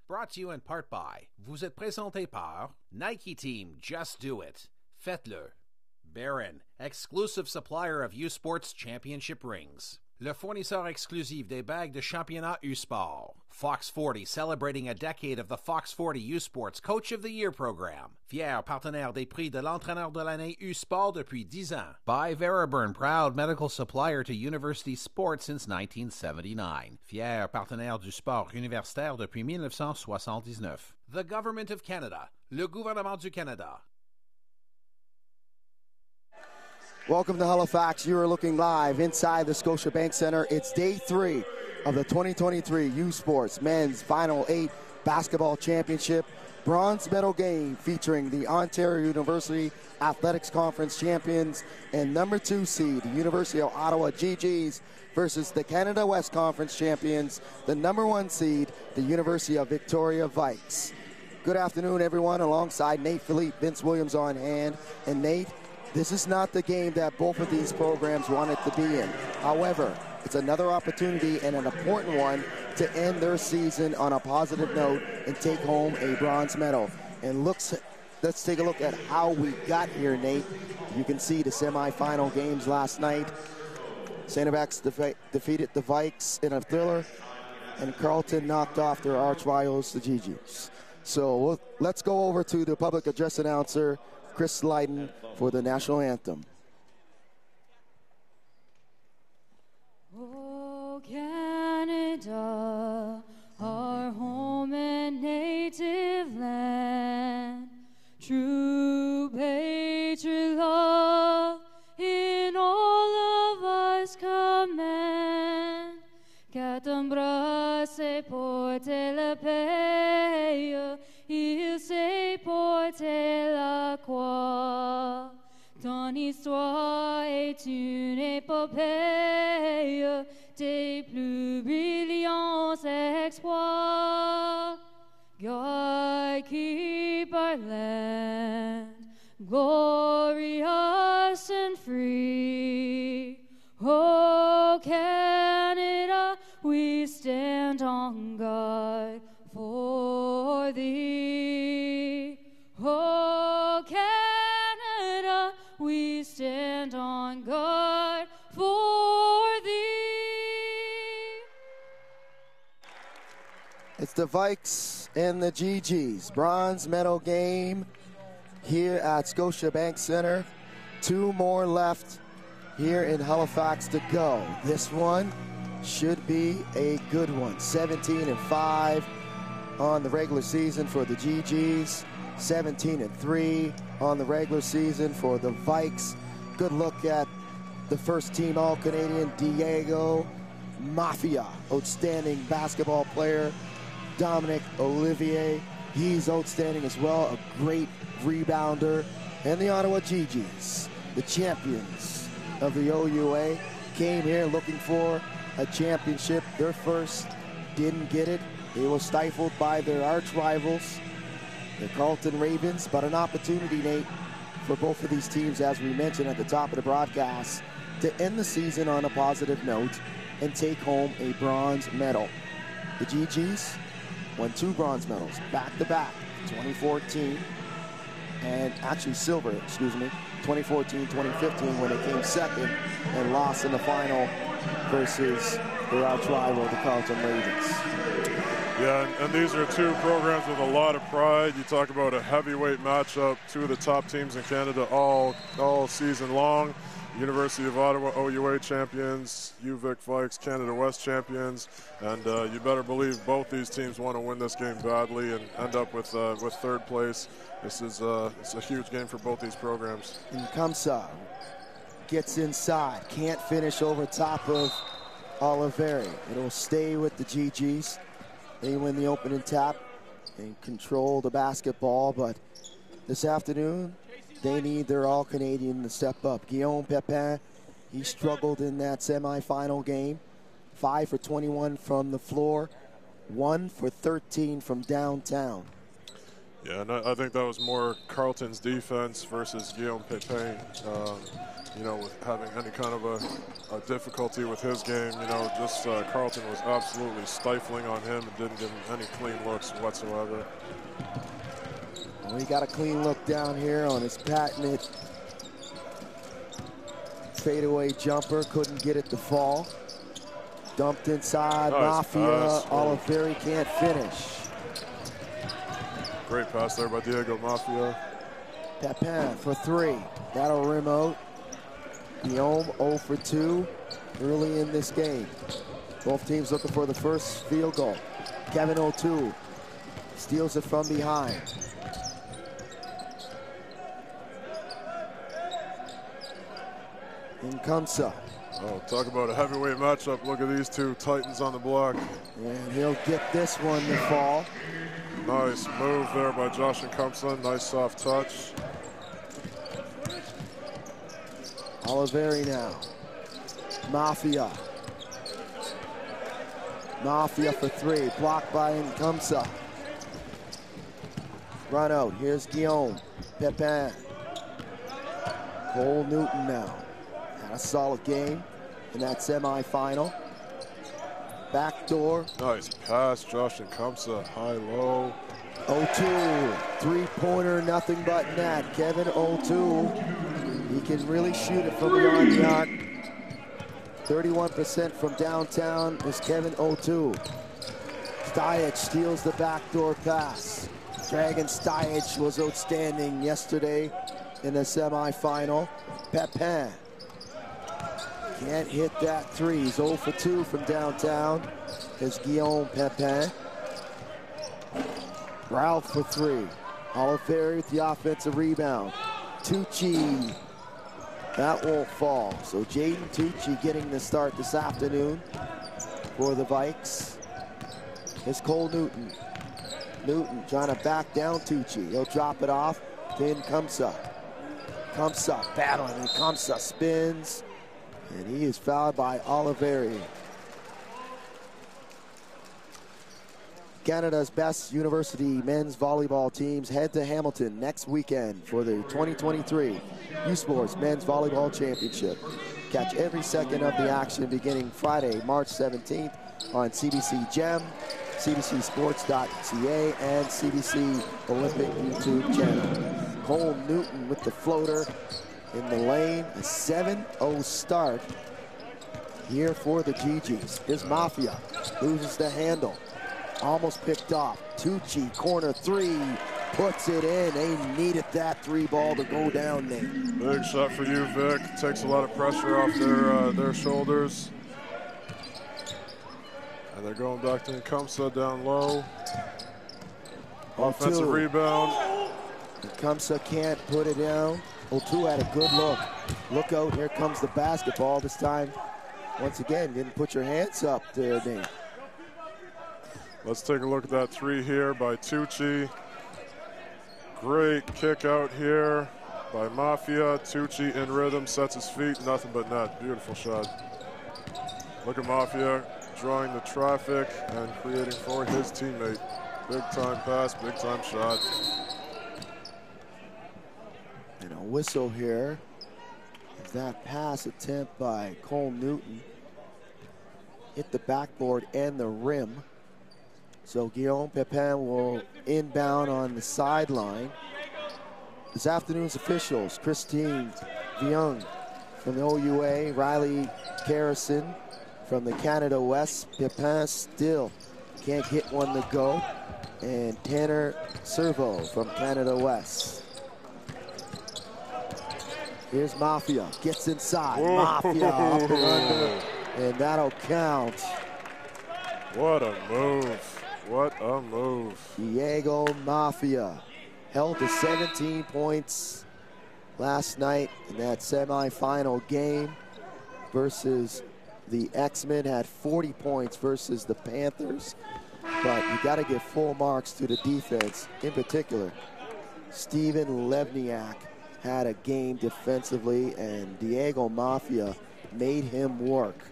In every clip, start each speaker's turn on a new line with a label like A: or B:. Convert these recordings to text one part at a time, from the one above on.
A: Brought to you in part by, vous êtes présenté par Nike Team, Just Do It. Faites-le. Baron, exclusive supplier of U-Sports Championship rings. Le fournisseur exclusif des bagues de championnat U-Sport. Fox 40, celebrating a decade of the Fox 40 U-Sports Coach of the Year program. Fier partenaire des prix de l'entraîneur de l'année U-Sport depuis 10 ans. By Veriburn, proud medical supplier to university sports since 1979. Fier partenaire du sport universitaire depuis 1979. The Government of Canada. Le gouvernement du Canada.
B: Welcome to Halifax. You are looking live inside the Scotiabank Centre. It's day 3 of the 2023 U Sports Men's Final 8 Basketball Championship bronze medal game featuring the Ontario University Athletics Conference champions and number 2 seed, the University of Ottawa Gee-Gees, versus the Canada West Conference champions, the number 1 seed, the University of Victoria Vikes. Good afternoon, everyone. Alongside Nate Philippe, Vince Williams on hand. And Nate, this is not the game that both of these programs wanted to be in. However, it's another opportunity and an important one to end their season on a positive note and take home a bronze medal. And let's take a look at how we got here, Nate. You can see the semifinal games last night. St. X defeated the Vikes in a thriller, and Carleton knocked off their arch rivals, the Gee-Gees. So let's go over to the public address announcer, Chris Lydon, for the national anthem.
C: Oh, Canada, our home and native land, true patriot love in all of us command, qu'à ton bras s'est porté le pays, il s'est porté la croix. Ton histoire est une épopée des plus brillants exploits. God keep our land glorious and free. Oh, Canada, we stand on guard for thee. Oh, Canada, we stand on guard for thee.
B: It's the Vikes and the Gee-Gees bronze medal game here at Scotiabank Centre. 2 more left here in Halifax to go. This one should be a good one. 17-5 on the regular season for the Gee-Gees. 17-3 on the regular season for the Vikes. Good look at the first team All-Canadian, Diego Mafia, outstanding basketball player. Dominic Olivier, he's outstanding as well, a great rebounder. And the Ottawa Gee-Gees, the champions of the OUA, came here looking for a championship. Their first, didn't get it. They were stifled by their arch rivals, the Carleton Ravens, but an opportunity, Nate, for both of these teams, as we mentioned at the top of the broadcast, to end the season on a positive note and take home a bronze medal. The Gee-Gees won 2 bronze medals back-to-back, 2014, and actually silver, 2014, 2015, when they came second and lost in the final versus their arch rival, the Carleton Ravens.
D: Yeah, and these are 2 programs with a lot of pride. You talk about a heavyweight matchup, 2 of the top teams in Canada all season long. University of Ottawa OUA champions, UVic Vikes Canada West champions, and you better believe both these teams want to win this game badly and end up with 3rd place. This is it's a huge game for both these programs.
B: And Kamsa gets inside, can't finish over top of Oliveri. It'll stay with the Gee-Gees. They win the opening tap and control the basketball, but this afternoon, they need their All-Canadian to step up. Guillaume Pepin, he struggled in that semifinal game. 5 for 21 from the floor, 1 for 13 from downtown.
D: Yeah, and I think that was more Carleton's defense versus Guillaume Pepin. you know, with having any kind of a difficulty with his game. You know, just Carlton was absolutely stifling on him and didn't give him any clean looks whatsoever.
B: Well, he got a clean look down here on his patented fadeaway jumper. Couldn't get it to fall. Dumped inside.
D: Nice
B: Mafia.
D: pass.
B: Oliveri can't finish.
D: Great pass there by Diego Mafia.
B: Pepin for 3. That'll rim out. Guillaume 0 for 2 early in this game. Both teams looking for the first field goal. Kevin O'Toole steals it from behind. In Kumsa.
D: Oh, talk about a heavyweight matchup. Look at these two titans on the block.
B: And he'll get this one to fall.
D: Nice move there by Josh and Kumsa. Nice soft touch.
B: Oliveri now. Mafia. Mafia for 3. Blocked by Nkumsa. Run out. Here's Guillaume. Pepin. Cole Newton now. Had a solid game in that semifinal. Backdoor.
D: Nice pass, Josh and Kumsa. High-low.
B: O'Toole. 3-pointer, nothing but net. Kevin O'Toole. He can really shoot it from beyond the arc. 31% from downtown is Kevin O'Toole. Stajic steals the backdoor pass. Dragan Stajic was outstanding yesterday in the semifinal. Pepin can't hit that 3. He's 0 for 2 from downtown. There's Guillaume Pepin. Ralph for 3. Oliveri with the offensive rebound. Tucci. That won't fall. So Jaden Tucci getting the start this afternoon for the Vikes. Here's Cole Newton. Newton trying to back down Tucci. He'll drop it off. Then Kumsa. Kumsa battling, and Kumsa spins. And he is fouled by Oliveri. Canada's best university men's volleyball teams head to Hamilton next weekend for the 2023 U Sports Men's Volleyball Championship. Catch every second of the action beginning Friday, March 17th on CBC Gem, cbcsports.ca, and CBC Olympic YouTube channel. Cole Newton with the floater in the lane. A 7-0 start here for the Gee-Gees. Here's Mafia, loses the handle. Almost picked off. Tucci, corner 3, puts it in. They needed that 3 ball to go down there.
D: Big shot for you, Vic. Takes a lot of pressure off their shoulders. And they're going back to Nkumsa down low. Offensive rebound.
B: Nkumsa can't put it down. O'Toole had a good look. Look out, here comes the basketball. This time, once again, didn't put your hands up there, Nate.
D: Let's take a look at that 3 here by Tucci. Great kick out here by Mafia. Tucci in rhythm, sets his feet, nothing but net. Beautiful shot. Look at Mafia drawing the traffic and creating for his teammate. Big time pass, big time shot.
B: And a whistle here. That pass attempt by Cole Newton hit the backboard and the rim. So Guillaume Pepin will inbound on the sideline. This afternoon's officials: Christine Viung from the OUA, Riley Carrison from the Canada West. Pepin still can't get one to go. And Tanner Servo from Canada West. Here's Mafia, gets inside.
D: Whoa.
B: Mafia up and under, and that'll count.
D: What a move. What a move.
B: Diego Mafia held to 17 points last night in that semifinal game versus the X-Men. Had 40 points versus the Panthers. But you got to give full marks to the defense. In particular, Steven Levniak had a game defensively, and Diego Mafia made him work.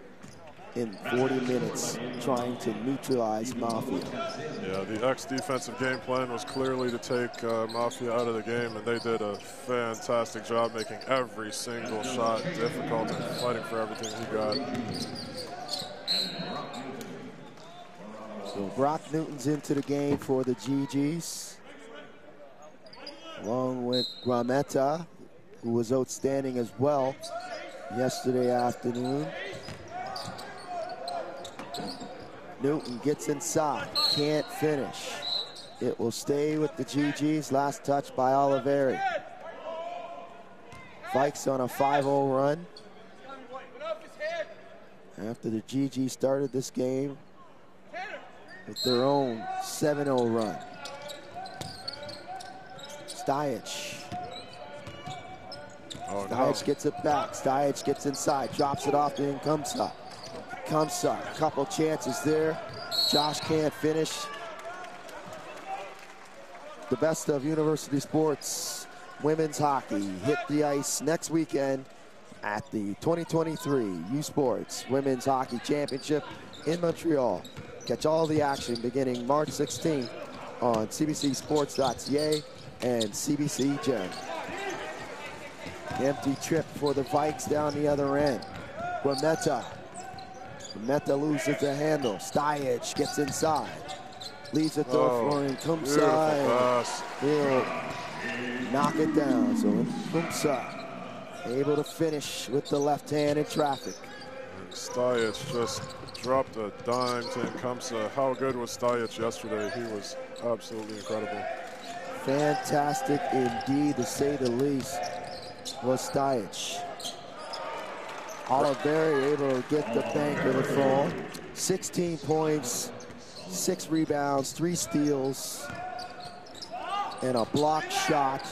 B: in 40 minutes trying to neutralize Mafia.
D: Yeah, the ex-defensive game plan was clearly to take Mafia out of the game, and they did a fantastic job making every single shot difficult and fighting for everything he got.
B: So Brock Newton's into the game for the Gee-Gees, along with Grametta, who was outstanding as well yesterday afternoon. Newton gets inside, can't finish. It will stay with the Gee-Gees. Last touch by Oliveri. Vikes on a 5-0 run after the Gee-Gees started this game with their own 7-0 run. Stajic. Stajic gets it back. Stajic gets inside, drops it off to Nkumsa. Nkumsa, a couple chances there. Josh can't finish. The best of university sports women's hockey hit the ice next weekend at the 2023 U Sports Women's Hockey Championship in Montreal. Catch all the action beginning March 16th on cbcsports.ca and CBC Gen. Empty trip for the Vikes down the other end. Grametta loses the handle. Stajic gets inside. Leaves it though for Nkumsa. He'll knock it down. So Nkumsa able to finish with the left hand in traffic.
D: Stajic just dropped a dime to Nkumsa. How good was Stajic yesterday? He was absolutely incredible.
B: Fantastic indeed, to say the least, was Stajic. Oliveri able to get the bank of the fall. 16 points, 6 rebounds, 3 steals, and a blocked shot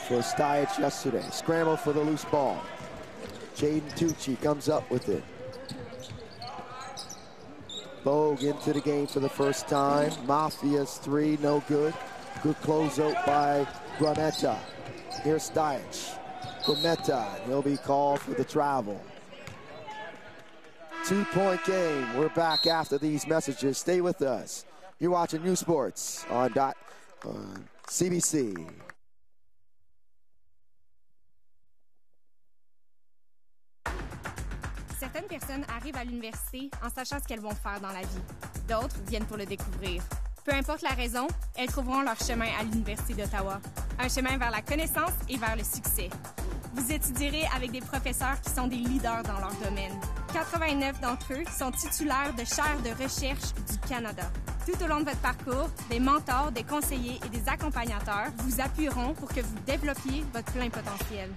B: for Stajic yesterday. Scramble for the loose ball. Jaden Tucci comes up with it. Bogue into the game for the first time. Mafia's 3, no good. Good closeout by Grametta. Here's Stajic. Grametta, he'll be called for the travel. 2-point game. We're back after these messages. Stay with us. You're watching U Sports on CBC.
E: Certaines personnes arrivent à l'université en sachant ce qu'elles vont faire dans la vie. D'autres viennent pour le découvrir. Peu importe la raison, elles trouveront leur chemin à l'Université d'Ottawa. Un chemin vers la connaissance et vers le succès. Vous étudierez avec des professeurs qui sont des leaders dans leur domaine. 89 d'entre eux sont titulaires de chaires de recherche du Canada. Tout au long de votre parcours, des mentors, des conseillers et des accompagnateurs vous appuieront pour que vous développiez votre plein potentiel.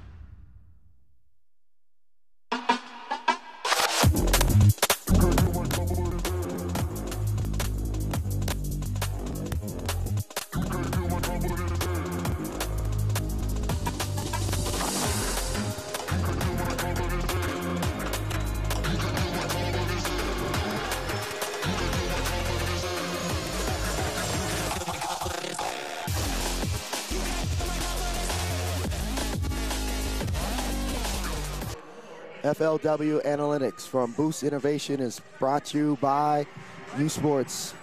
B: FLW Analytics from Boost Innovation is brought to you by U Sports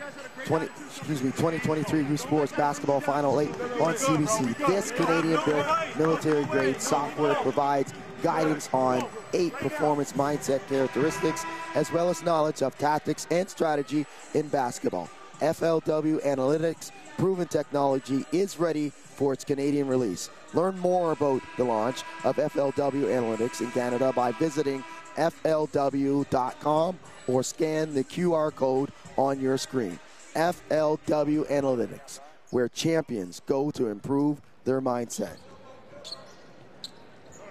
B: 2023 U Sports Basketball Final 8 on CBC. This Canadian-built military-grade software provides guidance on 8 performance mindset characteristics, as well as knowledge of tactics and strategy in basketball. FLW Analytics proven technology is ready for its Canadian release. Learn more about the launch of FLW Analytics in Canada by visiting flw.com or scan the QR code on your screen. FLW Analytics, where champions go to improve their mindset.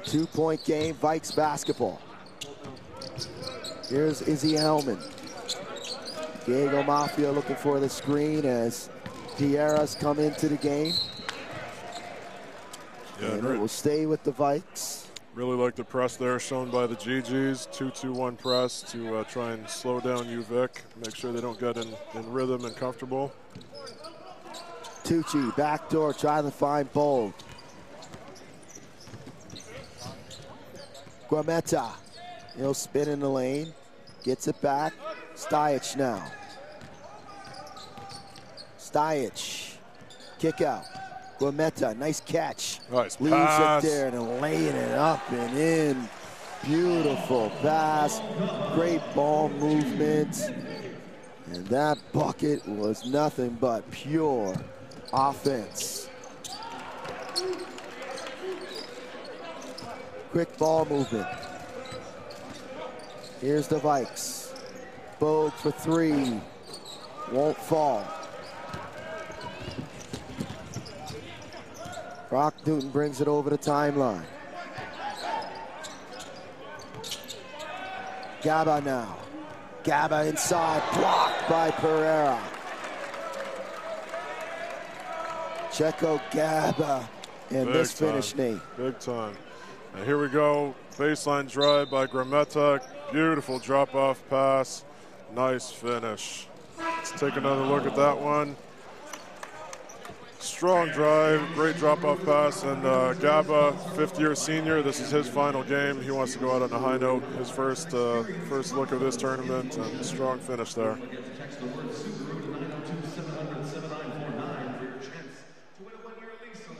B: 2-point game, Vikes basketball. Here's Izzy Hellman. Diego Mafia looking for the screen as Pierre's come into the game.
D: Yeah,
B: and it will stay with the Vikes.
D: Really like the press there shown by the Gee-Gees. 2-2-1 press to try and slow down UVic. Make sure they don't get in rhythm and comfortable.
B: Tucci, backdoor, trying to find Bold. Grametta, he'll spin in the lane. Gets it back. Stajic now. Stajic. Kick out. Guameta, nice catch.
D: Nice
B: Leaves
D: pass.
B: it there and laying it up and in. Beautiful pass. Great ball movement. And that bucket was nothing but pure offense. Quick ball movement. Here's the Vikes. Bogue for three. Won't fall. Brock Newton brings it over the timeline. Gaba now. Gaba inside, blocked by Pereira. Checo Gaba and this finish, Nate.
D: Big time. And here we go. Baseline drive by Grameta. Beautiful drop-off pass. Nice finish. Let's take another look at that one. Strong drive, great drop-off pass, and Gaba, fifth-year senior. This is his final game. He wants to go out on a high note. His first look of this tournament, and strong finish there.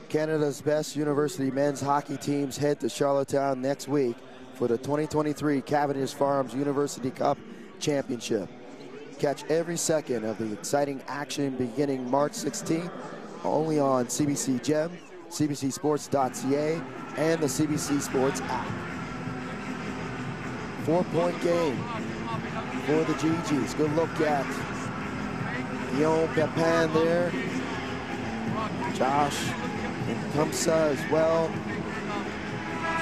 B: Canada's best university men's hockey teams head to Charlottetown next week for the 2023 Cavendish Farms University Cup Championship. Catch every second of the exciting action beginning March 16th. Only on CBC Gem, cbcsports.ca, and the CBC Sports app. 4-point game for the Gee-Gees. Good look at Guillaume Pepin there. Josh and Kamsa as well.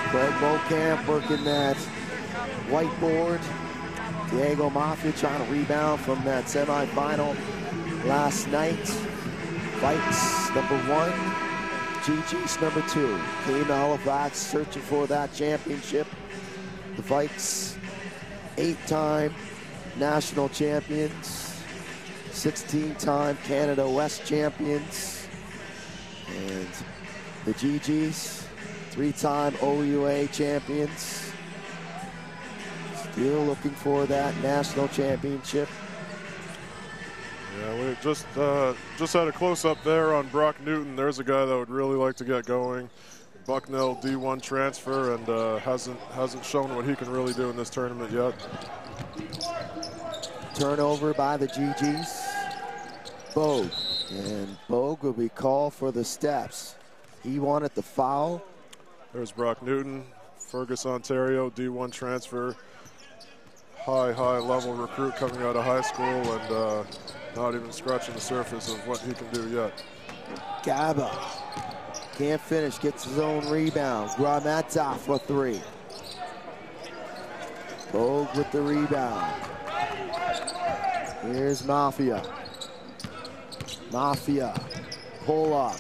B: Craig Beaucamp working that whiteboard. Diego Mafia trying to rebound from that semifinal last night. Vikes number 1, Gee-Gees number 2. Came to Halifax searching for that championship. The Vikes, 8-time national champions, 16-time Canada West champions. And the Gee-Gees, 3-time OUA champions. Still looking for that national championship.
D: Yeah, we just had a close-up there on Brock Newton. There's a guy that would really like to get going. Bucknell D1 transfer, and hasn't shown what he can really do in this tournament yet.
B: Turnover by the Gee-Gees. Bogue, and Bogue will be called for the steps. He wanted the foul.
D: There's Brock Newton, Fergus, Ontario, D1 transfer. High level recruit coming out of high school, and not even scratching the surface of what he can do yet.
B: Gaba can't finish, gets his own rebound. Grameta for 3. Bogue with the rebound. Here's Mafia. Mafia, pull up.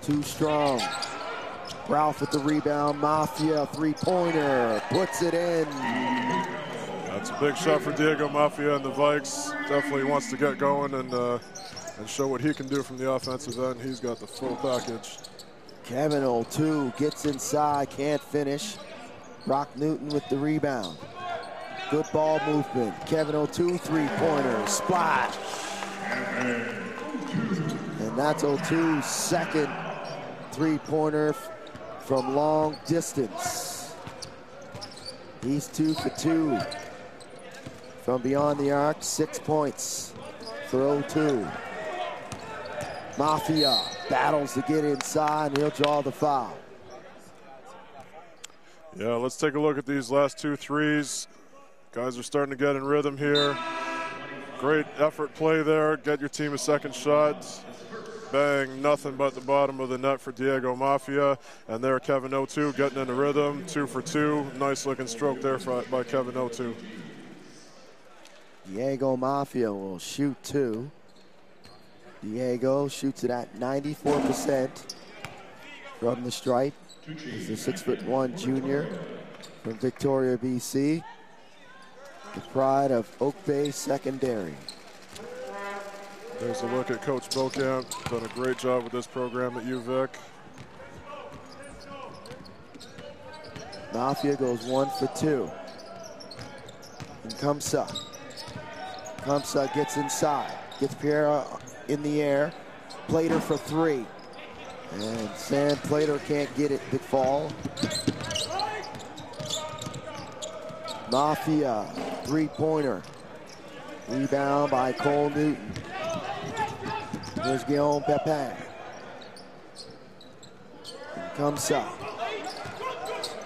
B: Too strong. Ralph with the rebound. Mafia, 3-pointer, puts it in.
D: That's a big shot for Diego Mafia, and the Vikes definitely wants to get going and show what he can do from the offensive end. He's got the full package.
B: Kevin O'Toole gets inside, can't finish. Brock Newton with the rebound. Good ball movement. Kevin O'Toole, 3-pointer, splash. And that's O'Toole's second 3-pointer from long distance. He's 2 for 2 from beyond the arc. 6 points for O'Toole. Mafia battles to get inside, and he'll draw the foul.
D: Yeah, let's take a look at these last 2 threes. Guys are starting to get in rhythm here. Great effort play there. Get your team a second shot. Bang, nothing but the bottom of the net for Diego Mafia. And there, Kevin O'Toole getting into rhythm. 2 for 2. Nice looking stroke there by Kevin O'Toole.
B: Diego Mafia will shoot 2. Diego shoots it at 94% from the stripe. He's the 6'1" junior from Victoria, BC. The pride of Oak Bay Secondary.
D: There's a look at Coach Beaucamp. Done a great job with this program at UVic.
B: Mafia goes 1 for 2. And Kamsa. Kamsa gets inside. Gets Pereira in the air. Plater for three. And Sam Plater can't get it. Big fall. Mafia, three-pointer. Rebound by Cole Newton. Here's Guillaume Pepin. Kamsa.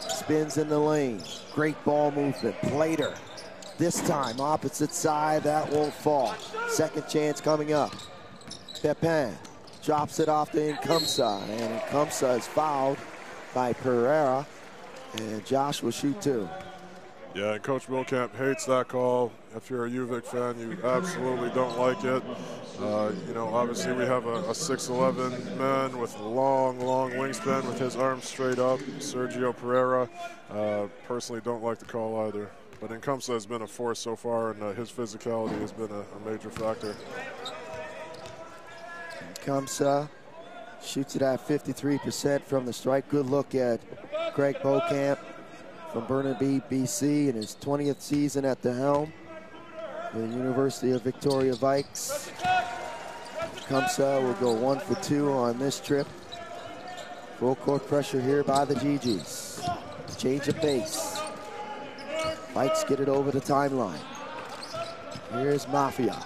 B: Spins in the lane. Great ball movement. Plater. This time, opposite side, that won't fall. Second chance coming up. Pepin drops it off to Kamsa, and Kamsa is fouled by Pereira, and Josh will shoot two.
D: Yeah, and Coach Wilkamp hates that call. If you're a UVic fan, you absolutely don't like it. You know, obviously we have a 6'11" man with long wingspan with his arms straight up. Sergio Pereira. Personally don't like the call either. But Kamsa has been a force so far, and his physicality has been a major factor.
B: Kamsa shoots it at 53% from the strike. Good look at Craig Beaucamp from Burnaby, BC, in his 20th season at the helm. The University of Victoria Vikes. Kamsa will go 1 for 2 on this trip. Full court pressure here by the Gee-Gees. Change of pace. Vikes get it over the timeline. Here's Mafia.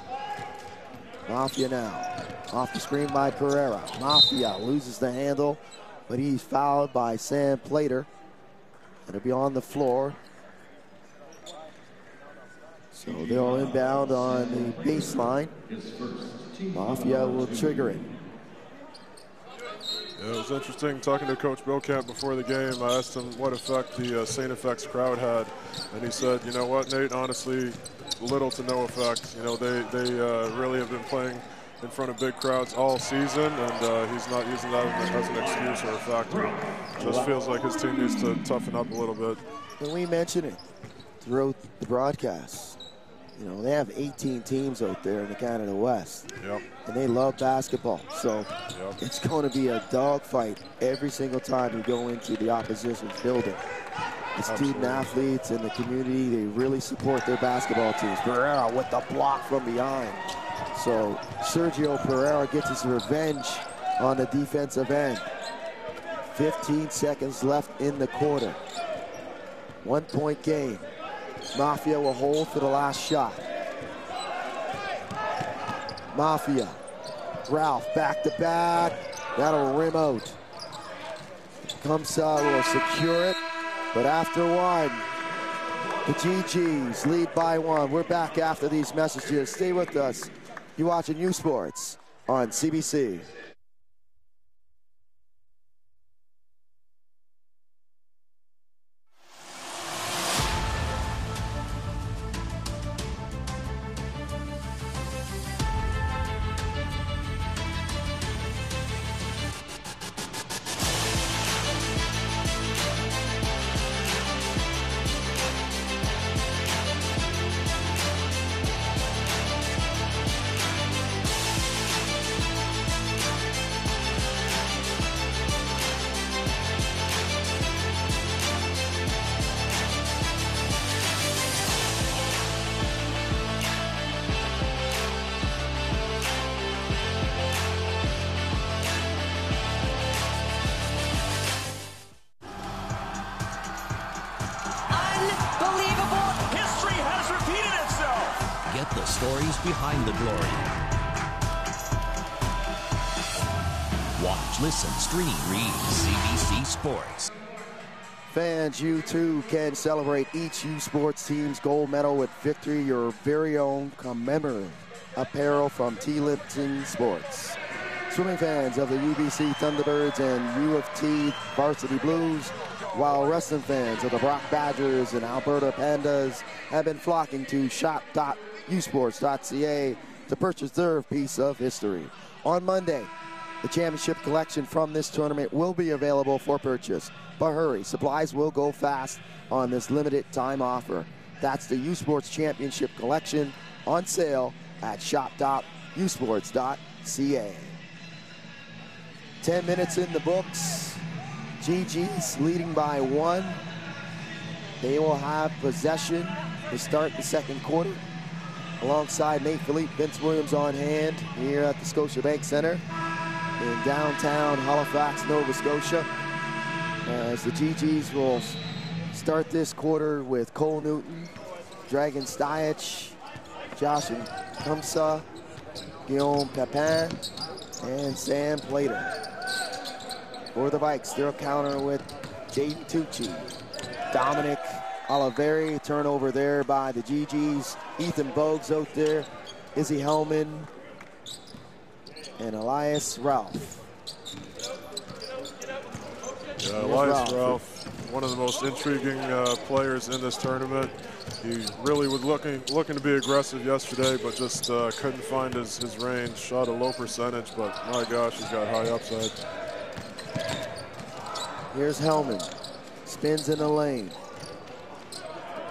B: Mafia now. Off the screen by Pereira. Mafia loses the handle, but he's fouled by Sam Plater. It'll be on the floor. So they'll inbound on the baseline. Mafia will trigger it.
D: Yeah, it was interesting talking to Coach Beaucamp before the game. I asked him what effect the St. FX crowd had, and he said, you know what, Nate, honestly, little to no effect. You know, they really have been playing in front of big crowds all season, and he's not using that as an excuse or a factor. Just feels like his team needs to toughen up a little bit.
B: And we mentioned it throughout the broadcast. You know, they have 18 teams out there in the Canada West.
D: Yep.
B: And they love basketball. So it's going to be a dogfight every single time you go into the opposition's building. The student athletes and the community, they really support their basketball teams. Pereira with the block from behind. So Sergio Pereira gets his revenge on the defensive end. 15 seconds left in the quarter. 1 point game. Mafia will hold for the last shot. Mafia. Ralph back to back. That'll rim out. Kamsa will secure it. But after one, the Gee-Gees lead by one. We're back after these messages. Stay with us. You're watching U Sports on CBC.
F: Behind the glory. Watch, listen, stream, read CBC Sports.
B: Fans, you too can celebrate each U Sports team's gold medal with victory. Your very own commemorative apparel from T. Lipton Sports. Swimming fans of the UBC Thunderbirds and U of T Varsity Blues, while wrestling fans of the Brock Badgers and Alberta Pandas have been flocking to shop.usports.ca to purchase their piece of history. On Monday, the championship collection from this tournament will be available for purchase. But hurry, supplies will go fast on this limited time offer. That's the U Sports Championship collection on sale at shop.usports.ca. 10 minutes in the books. Gee-Gees leading by one. They will have possession to start the second quarter. Alongside Nate Philippe, Vince Williams on hand here at the Scotiabank Center in downtown Halifax, Nova Scotia. As the Gee-Gees will start this quarter with Cole Newton, Dragan Stajic, Josh Kumsa, Guillaume Pepin, and Sam Plater. For the Vikes, they'll counter with Jaden Tucci, Dominic Oliveri, turnover there by the Gee-Gees. Ethan Bogues out there, Izzy Hellman, and Elias Ralph.
D: Yeah, Elias Ralph, one of the most intriguing players in this tournament. He really was looking to be aggressive yesterday, but just couldn't find his range. Shot a low percentage, but my gosh, he's got high upside.
B: Here's Hellman, spins in the lane.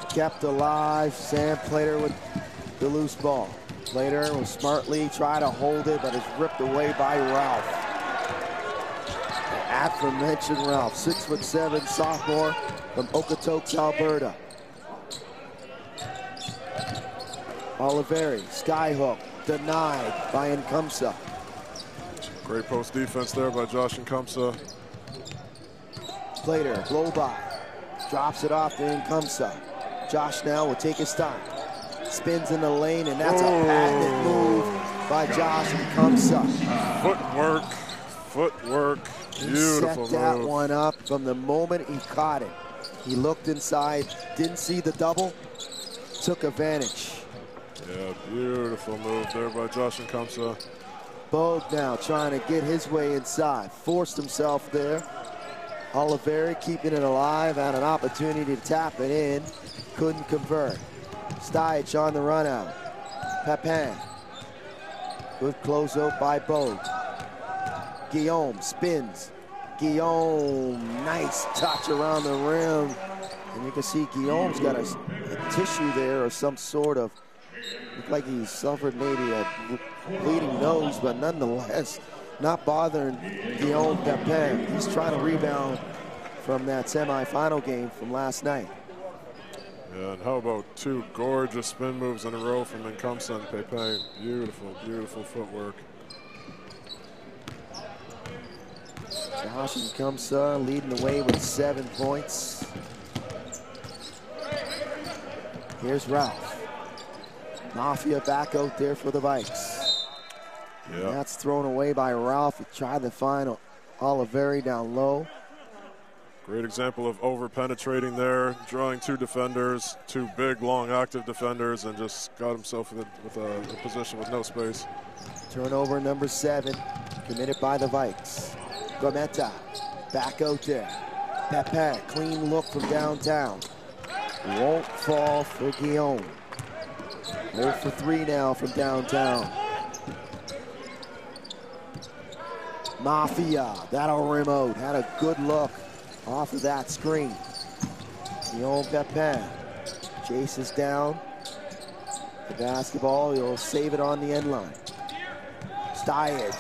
B: Kept alive, Sam Plater with the loose ball. Plater will smartly try to hold it, but is ripped away by Ralph. The aforementioned Ralph, 6'7" sophomore from Okotoks, Alberta. Oliveri, skyhook, denied by Nkumsa.
D: Great post defense there by Josh Nkumsa.
B: Plater, blow by, drops it off to Nkumsa. Josh now will take his time. Spins in the lane, and that's a patented move by Josh Nkumsa.
D: Footwork, beautiful
B: Set that
D: move.
B: one up from the moment he caught it. He looked inside, didn't see the double, took advantage.
D: Yeah, beautiful move there by Josh Nkumsa.
B: Bogue now trying to get his way inside, forced himself there. Oliveri keeping it alive, had an opportunity to tap it in, couldn't convert. Stajic on the run out. Pepin. Good close out by Bogue. Guillaume spins. Guillaume, nice touch around the rim. And you can see Guillaume's got a tissue there or some sort of, looked like he suffered maybe a bleeding nose, but nonetheless, not bothering Guillaume Pepin. He's trying to rebound from that semifinal game from last night.
D: Yeah, and how about two gorgeous spin moves in a row from Nkumsa and Pepin. Beautiful, beautiful footwork.
B: Josh Nkumsa leading the way with 7 points. Here's Ralph. Mafia back out there for the Vikes.
D: Yeah.
B: That's thrown away by Ralph. He tried to find Oliveri down low.
D: Great example of over-penetrating there, drawing two defenders, two big, long, active defenders, and just got himself with a position with no space.
B: Turnover number 7, committed by the Vikes. Gometa back out there. Pepin, clean look from downtown. Won't fall for Guillaume. 0 for 3 now from downtown. Mafia, that'll rim out. Had a good look off of that screen. Guillaume Pepin chases down the basketball. He'll save it on the end line. Stajic,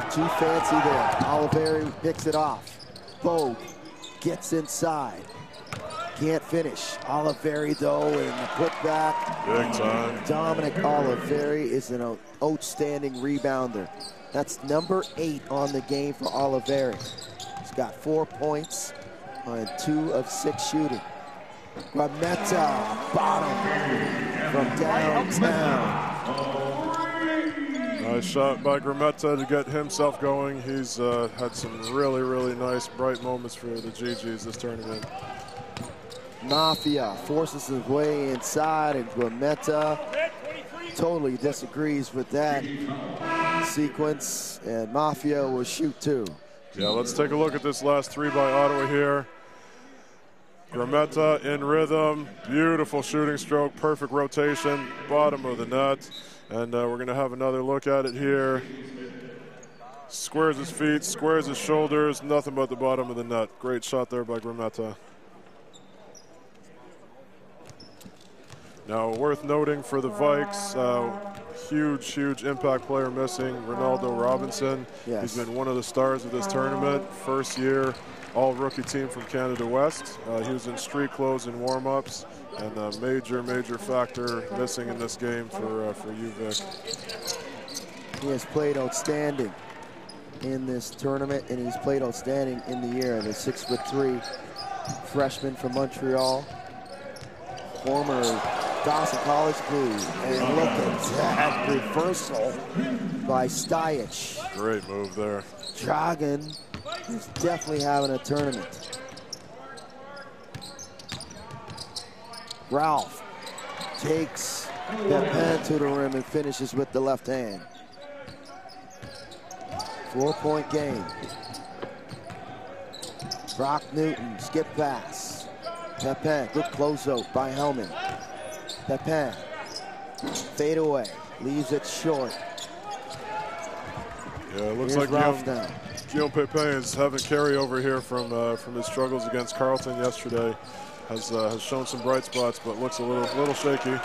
B: too fancy there. Oliveri picks it off. Bogue gets inside. Can't finish. Oliveri though in the putback.
D: Big time.
B: Dominic Oliveri is an outstanding rebounder. That's number 8 on the game for Oliveri. He's got 4 points on 2 of 6 shooting. Gometa, bottom from downtown.
D: Nice shot by Gometa to get himself going. He's had some really, really nice, bright moments for the Gee-Gees this tournament.
B: Mafia forces his way inside, and Gometa totally disagrees with that sequence, and Mafia will shoot 2.
D: Yeah, let's take a look at this last 3 by Ottawa here. Gometa in rhythm, beautiful shooting stroke, perfect rotation, bottom of the net. And we're going to have another look at it here. Squares his feet, squares his shoulders, nothing but the bottom of the net. Great shot there by Gometa. Now, worth noting for the Vikes, huge impact player missing, Ronaldo Robinson.
B: Yes.
D: He's been one of the stars of this tournament. First year all-rookie team from Canada West. He was in street clothes and warm-ups, and a major factor missing in this game for UVic.
B: He has played outstanding in this tournament, and he's played outstanding in the year. The 6'3" freshman from Montreal, former Dawson College Blue, and look at that reversal by Stayich.
D: Great move there.
B: Dragon is definitely having a tournament. Ralph takes the pen to the rim and finishes with the left hand. 4-point game. Brock Newton, skip pass. Pepin, good closeout by Hellman. Pepin, fade away, leaves it short.
D: Yeah, it looks
B: Here's
D: like
B: Guillaume
D: Pepin is having carryover here from his struggles against Carleton yesterday. Has shown some bright spots, but looks a little shaky.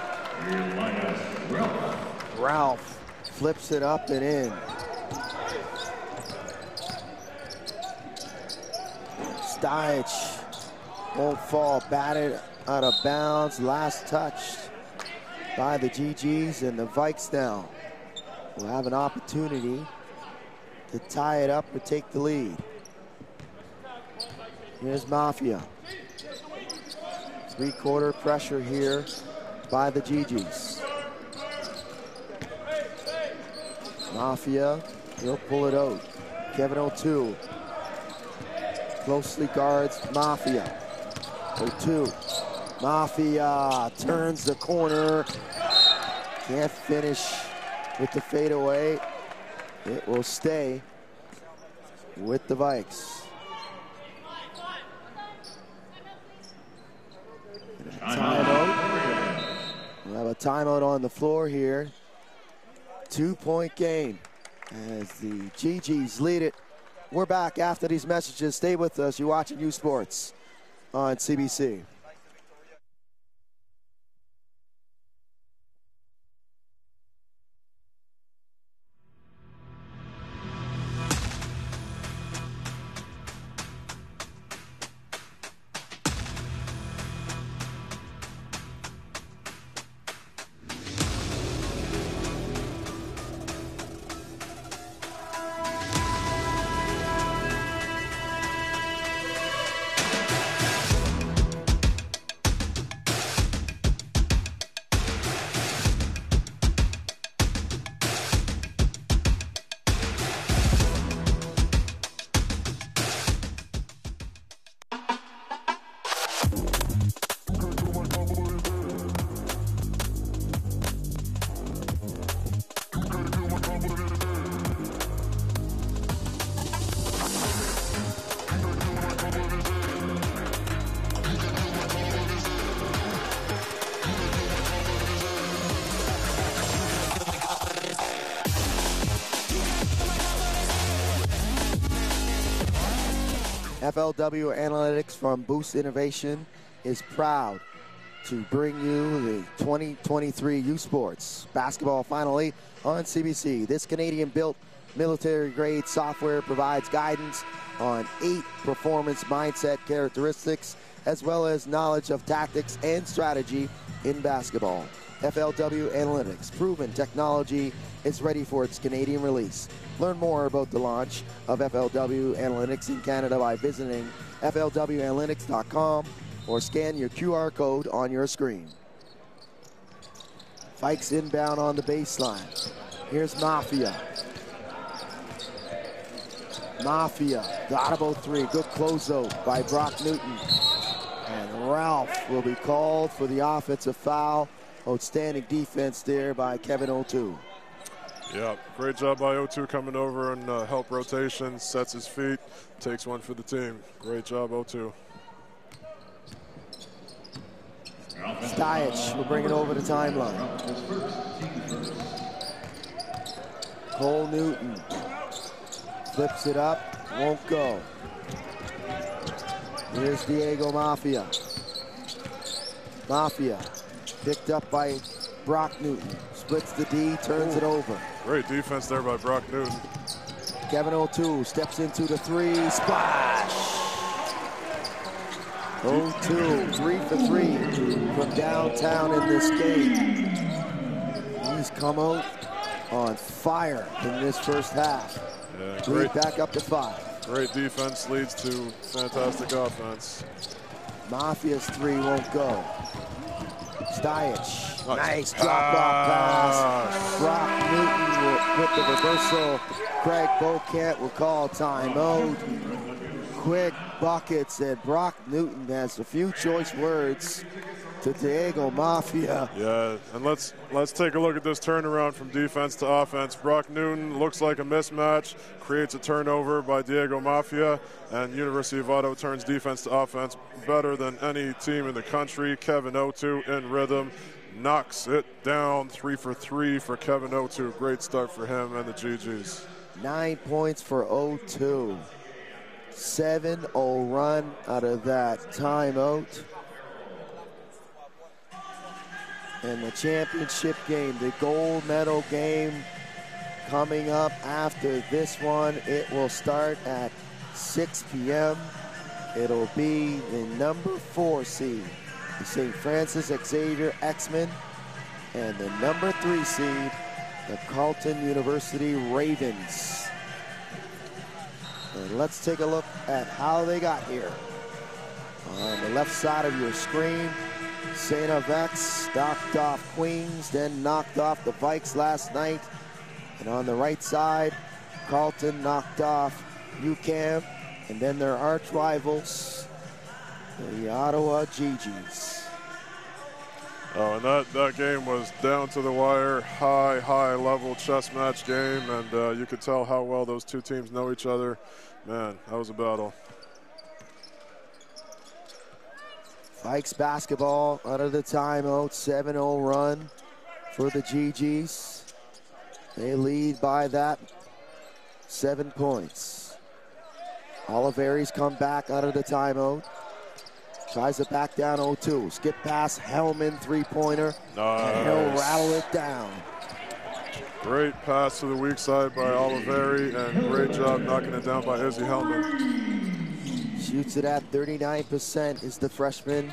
B: Ralph flips it up and in. Stayich won't fall, batted out of bounds, last touched by the Gee-Gees, and the Vikes now will have an opportunity to tie it up or take the lead. Here's Mafia. Three-quarter pressure here by the Gee-Gees. Mafia, he'll pull it out. Kevin O'Toole closely guards Mafia. O'Toole, Mafia turns the corner. Can't finish with the fadeaway. It will stay with the Vikes. Timeout. We'll have a timeout on the floor here. 2-point game as the Gee-Gees lead it. We're back after these messages. Stay with us. You're watching U Sports on CBC. FLW Analytics from Boost Innovation is proud to bring you the 2023 U Sports Basketball Final 8 on CBC. This Canadian-built military-grade software provides guidance on 8 performance mindset characteristics, as well as knowledge of tactics and strategy in basketball. FLW Analytics, proven technology, is ready for its Canadian release. Learn more about the launch of FLW Analytics in Canada by visiting flwanalytics.com or scan your QR code on your screen. Vikes inbound on the baseline. Here's Mafia. Mafia, got about 3. Good closeout by Brock Newton. And Ralph will be called for the offensive foul. Outstanding defense there by Kevin O'Toole.
D: Yeah, great job by O'Toole coming over and help rotation, sets his feet, takes one for the team. Great job, O'Toole.
B: Stayich will bring it over the timeline. Cole Newton flips it up, won't go. Here's Diego Mafia. Mafia picked up by Brock Newton. Splits the D, turns it over.
D: Great defense there by Brock Newton.
B: Kevin O'Toole steps into the 3, splash! 0-2, 3 for 3 from downtown in this game. He's come out on fire in this first half.
D: Yeah,
B: lead back up to 5.
D: Great defense leads to fantastic offense.
B: Mafia's 3 won't go. Stayich, nice drop-off pass. Brock Newton with the reversal. Craig Beaucamp will call timeout. Quick buckets, and Brock Newton has a few choice words to Diego Mafia.
D: Yeah, and let's take a look at this turnaround from defense to offense. Brock Newton looks like a mismatch, creates a turnover by Diego Mafia, and University of Ottawa turns defense to offense better than any team in the country. Kevin O'Toole in rhythm, knocks it down. 3 for 3 for Kevin O'Toole. Great start for him and the Gee-Gees.
B: 9 points for O'Toole. 7-0 run out of that timeout. And the championship game, the gold medal game, coming up after this one. It will start at 6 p.m. It'll be the number 4 seed, the St. Francis Xavier X-Men, and the number 3 seed, the Carleton University Ravens. And let's take a look at how they got here. On the left side of your screen, St. Vex knocked off Queens, then knocked off the Vikes last night. And on the right side, Carleton knocked off UQAM, and then their arch rivals, the Ottawa Gee-Gees.
D: Oh, and that game was down to the wire, high level chess match game, and you could tell how well those two teams know each other. Man, that was a battle.
B: Vikes basketball out of the timeout, 7-0 run for the Gee-Gees. They lead by that 7 points. Oliveri's come back out of the timeout. Tries to back down 0-2. Skip pass, Hellman, 3-pointer.
D: Nice.
B: And he'll rattle it down.
D: Great pass to the weak side by Oliveri, and great job knocking it down by Izzy Hellman.
B: Shoots it at 39% is the freshman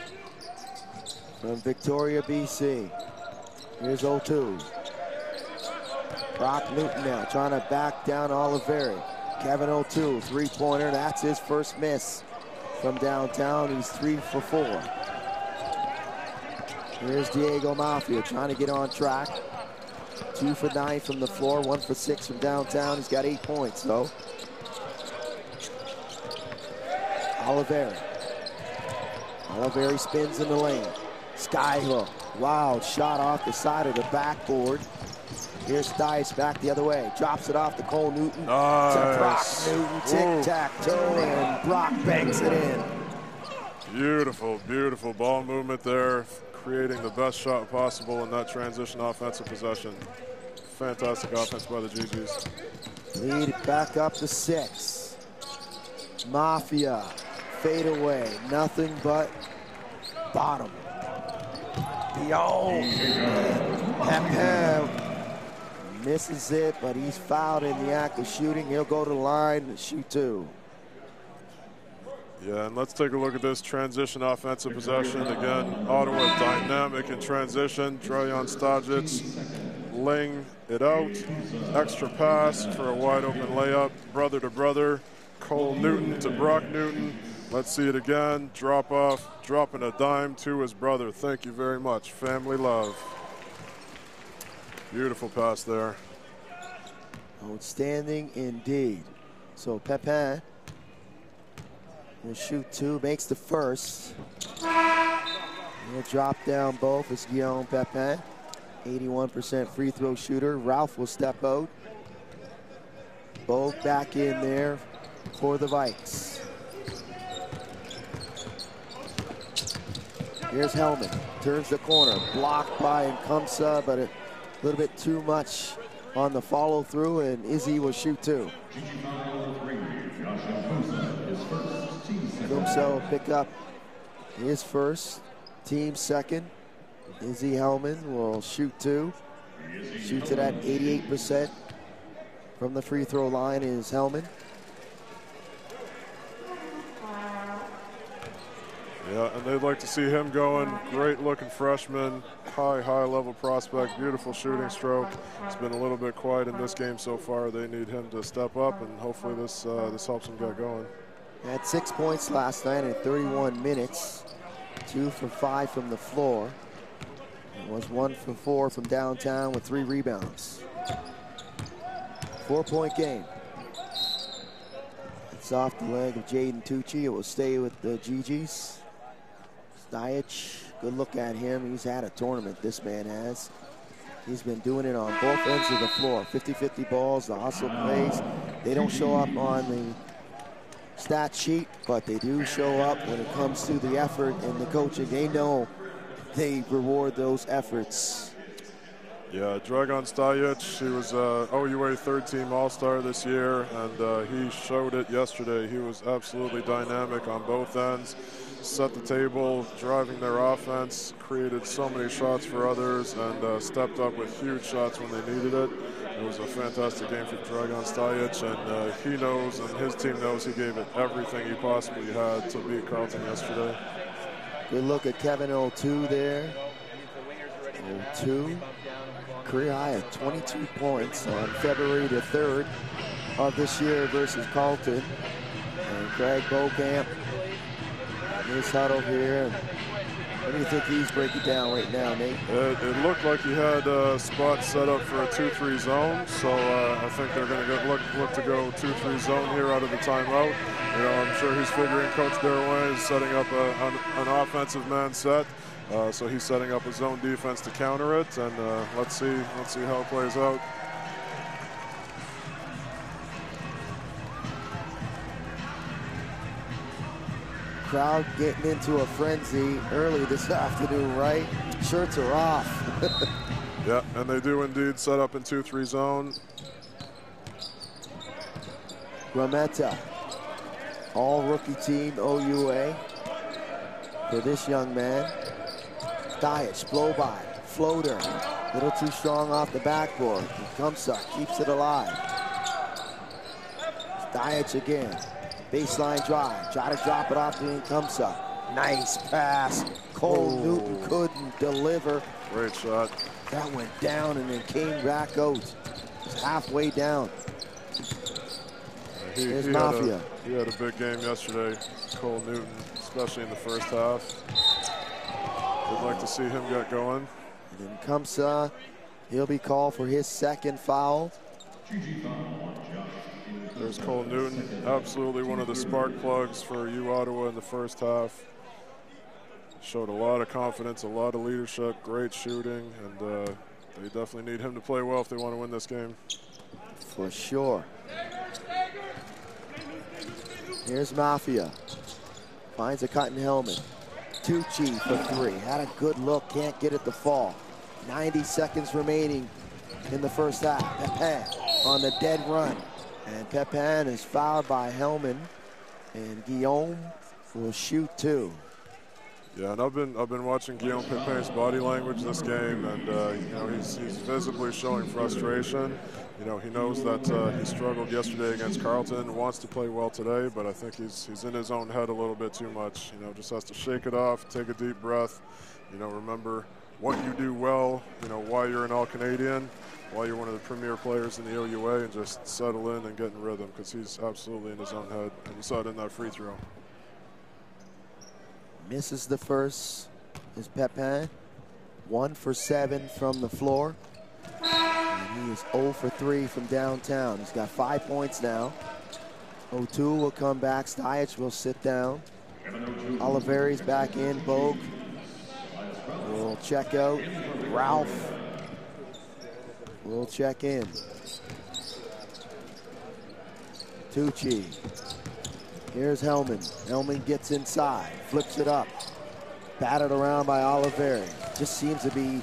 B: from Victoria, BC. Here's 0-2. Brock Newton now trying to back down Oliveri. Kevin O'Toole, 3-pointer. That's his first miss from downtown. He's 3 for 4. Here's Diego Mafia trying to get on track. 2 for 9 from the floor, 1 for 6 from downtown. He's got 8 points though. Oliveri spins in the lane. Skyhook, wild shot off the side of the backboard. Here's Steyes back the other way. Drops it off to Cole Newton.
D: Nice.
B: To Brock Newton, tic-tac-toe, and Brock banks it in.
D: Beautiful ball movement there, creating the best shot possible in that transition offensive possession. Fantastic offense by the Gee-Gees.
B: Lead it back up to 6. Mafia, fade away, nothing but bottom. Pepe misses it, but he's fouled in the act of shooting. He'll go to the line and shoot 2.
D: Yeah, and let's take a look at this transition offensive possession. Again, Ottawa dynamic in transition. Drayan Stajic laying it out. Extra pass for a wide open layup. Brother to brother. Cole Newton to Brock Newton. Let's see it again. Drop off, dropping a dime to his brother. Thank you very much. Family love. Beautiful pass there.
B: Outstanding indeed. So Pepin will shoot 2, makes the first. He'll drop down both as Guillaume Pepin. 81% free throw shooter. Ralph will step out. Both back in there for the Vikes. Here's Hellman, turns the corner, blocked by Nkumsa, but a little bit too much on the follow through, and Izzy will shoot 2. Nkumsa will pick up his first, team second. Izzy Hellman will shoot 2. Shoots it at 88% from the free throw line is Hellman.
D: Yeah, and they'd like to see him going. Great-looking freshman, high-level prospect, beautiful shooting stroke. It's been a little bit quiet in this game so far. They need him to step up, and hopefully this helps him get going.
B: Had 6 points last night in 31 minutes. 2 for 5 from the floor. It was 1 for 4 from downtown with 3 rebounds. 4-point game. It's off the leg of Jaden Tucci. It will stay with the Gee-Gees. Stajic, good look at him. He's had a tournament, this man has. He's been doing it on both ends of the floor. 50-50 balls, the hustle plays. They don't show up on the stat sheet, but they do show up when it comes to the effort and the coaching. They know they reward those efforts.
D: Yeah, Dragan Stajic, he was OUA third-team All-Star this year, and he showed it yesterday. He was absolutely dynamic on both ends, set the table, driving their offense, created so many shots for others, and stepped up with huge shots when they needed it. It was a fantastic game for Dragan Stajic, and he knows and his team knows he gave it everything he possibly had to beat Carleton yesterday.
B: Good look at Kevin O'Toole there. O'Toole, career high of 22 points on February the 3rd of this year versus Carleton. And Craig Beaucamp, his huddle here. What do you think he's breaking down right now, Nate?
D: It looked like he had a spot set up for a 2-3 zone, so I think they're going to look to go 2-3 zone here out of the timeout. You know, I'm sure he's figuring Coach Darwin is setting up an offensive man set, so he's setting up a zone defense to counter it, and let's see how it plays out.
B: Crowd getting into a frenzy early this afternoon, right? Shirts are off.
D: Yeah, and they do indeed set up in 2-3 zone.
B: Grametta, all rookie team OUA for this young man. Stajic, blow by, floater, a little too strong off the backboard. Kamsa keeps it alive. Stajic again. Baseline drive, try to drop it off to Kamsa. Nice pass. Cole Newton couldn't deliver.
D: Great shot.
B: That went down and then came back out. It's halfway down. Here's Mafia.
D: He had a big game yesterday, Cole Newton, especially in the first half. Would like to see him get going.
B: And then Kamsa, he'll be called for his second foul.
D: There's Cole Newton, absolutely one of the spark plugs for U Ottawa in the first half. Showed a lot of confidence, a lot of leadership, great shooting, and they definitely need him to play well if they want to win this game.
B: For sure. Here's Mafia. Finds a cotton helmet. Tucci for 3. Had a good look, can't get it to fall. 90 seconds remaining in the first half. Pepin on the dead run. And Pepin is fouled by Hellman, and Guillaume will shoot 2.
D: Yeah, and I've been watching Guillaume Pepin's body language this game, and you know, he's visibly showing frustration. You know, he knows that he struggled yesterday against Carleton, wants to play well today, but I think he's in his own head a little bit too much. You know, just has to shake it off, take a deep breath. You know, remember what you do well. You know, why you're an All-Canadian, why you're one of the premier players in the OUA, and just settle in and get in rhythm, because he's absolutely in his own head, and you saw it in that free throw.
B: Misses the first is Pepin. 1 for 7 from the floor. And he is 0 for 3 from downtown. He's got 5 points now. O'Toole will come back. Stajic will sit down. Oliveri's back in. Bogue will check out. Ralph will check in. Tucci. Here's Hellman. Hellman gets inside, flips it up. Batted around by Oliveri. Just seems to be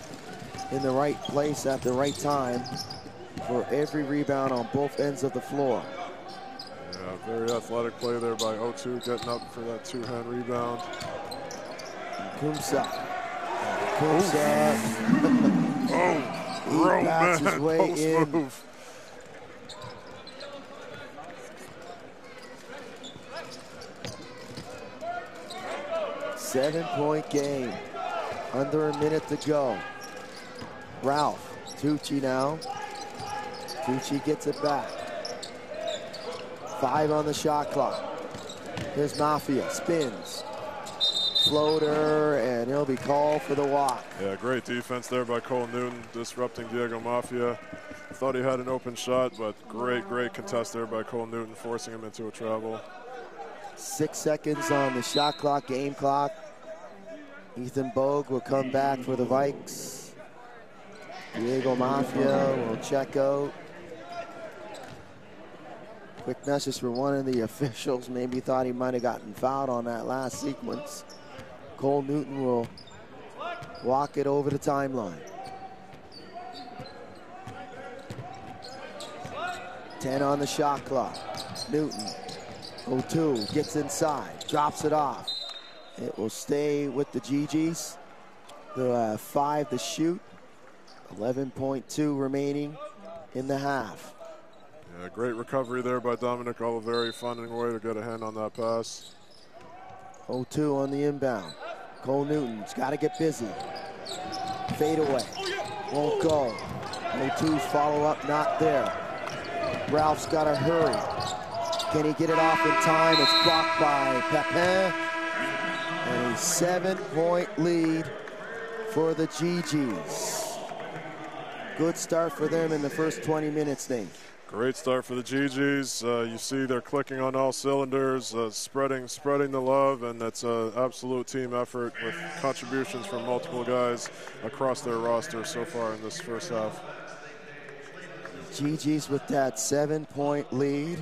B: in the right place at the right time for every rebound on both ends of the floor.
D: Yeah, very athletic play there by O'Toole, getting up for that 2-hand rebound.
B: Kumsa.
D: Oh,
B: he bats his way in.
D: Move.
B: 7-point game. Under a minute to go. Ralph, Tucci now. Tucci gets it back. 5 on the shot clock. Here's Mafia, spins. Floater, and he'll be called for the walk.
D: Yeah, great defense there by Cole Newton, disrupting Diego Mafia. Thought he had an open shot, but great contest there by Cole Newton, forcing him into a travel.
B: 6 seconds on the shot clock, game clock. Ethan Bogue will come back for the Vikes. Diego Mafia will check out. Quick message for one of the officials. Maybe thought he might have gotten fouled on that last sequence. Cole Newton will walk it over the timeline. 10 on the shot clock. Newton, 0-2, gets inside, drops it off. It will stay with the Gee-Gees. They'll have 5 to shoot. 11.2 remaining in the half.
D: Yeah, great recovery there by Dominic Oliveri, finding a way to get a hand on that pass.
B: 0-2 on the inbound. Cole Newton's got to get busy. Fade away. Won't go. 0-2's follow-up not there. Ralph's got to hurry. Can he get it off in time? It's blocked by Pepin. And a 7-point lead for the Gee-Gees. Good start for them in the first 20 minutes, Nate.
D: Great start for the Gee-Gees. You see they're clicking on all cylinders, spreading the love, and it's an absolute team effort with contributions from multiple guys across their roster so far in this first half.
B: Gee-Gees with that 7-point lead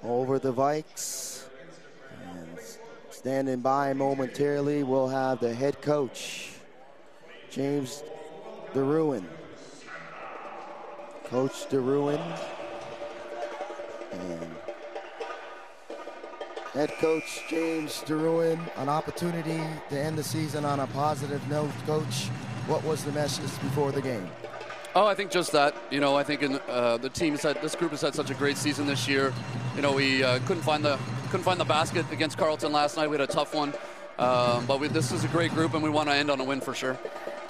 B: over the Vikes. And standing by momentarily, we'll have the head coach, James DeRuin. Coach DeRuin and head coach James DeRuin. An opportunity to end the season on a positive note. Coach, what was the message before the game?
G: Oh, I think just that. You know, I think the team said this group has had such a great season this year. You know, we couldn't find the basket against Carleton last night. We had a tough one, but this is a great group, and we want to end on a win for sure.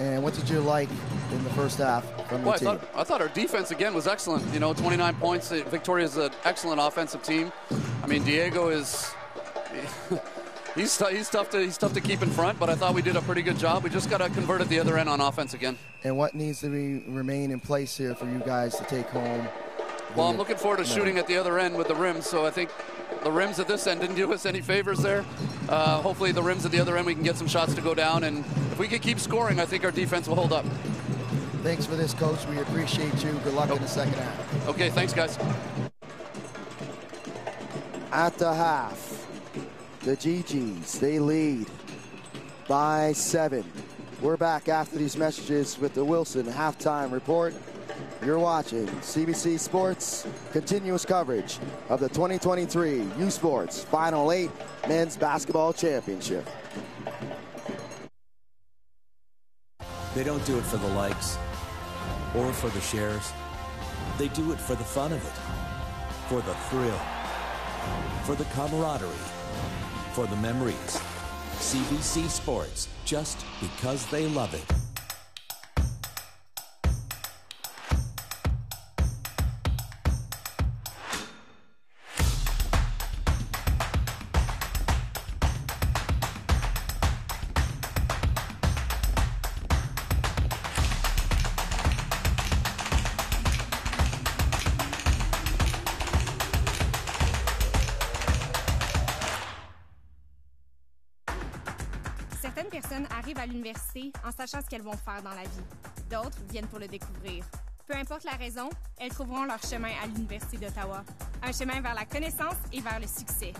G: And
B: what did you like in the first half from the team?
G: I thought our defense again was excellent. You know, 29 points. Victoria is an excellent offensive team. I mean, Diego is he's tough to keep in front, but I thought we did a pretty good job. We just got to convert at the other end on offense again.
B: And what needs to remain in place here for you guys to take home?
G: Well, I'm looking forward to shooting at the other end with the rims. So I think the rims at this end didn't do us any favors there. Hopefully the rims at the other end, we can get some shots to go down. And if we can keep scoring, I think our defense will hold up.
B: Thanks for this, Coach. We appreciate you. Good luck in the second half.
G: Okay, thanks, guys.
B: At the half, the Gee-Gees, they lead by 7. We're back after these messages with the Wilson halftime report. You're watching CBC Sports, continuous coverage of the 2023 U Sports Final 8 Men's Basketball Championship.
F: They don't do it for the likes or for the shares. They do it for the fun of it, for the thrill, for the camaraderie, for the memories. CBC Sports, just because they love it.
E: Certaines personnes arrivent à l'université en sachant ce qu'elles vont faire dans la vie. D'autres viennent pour le découvrir. Peu importe la raison, elles trouveront leur chemin à l'Université d'Ottawa. Un chemin vers la connaissance et vers le succès.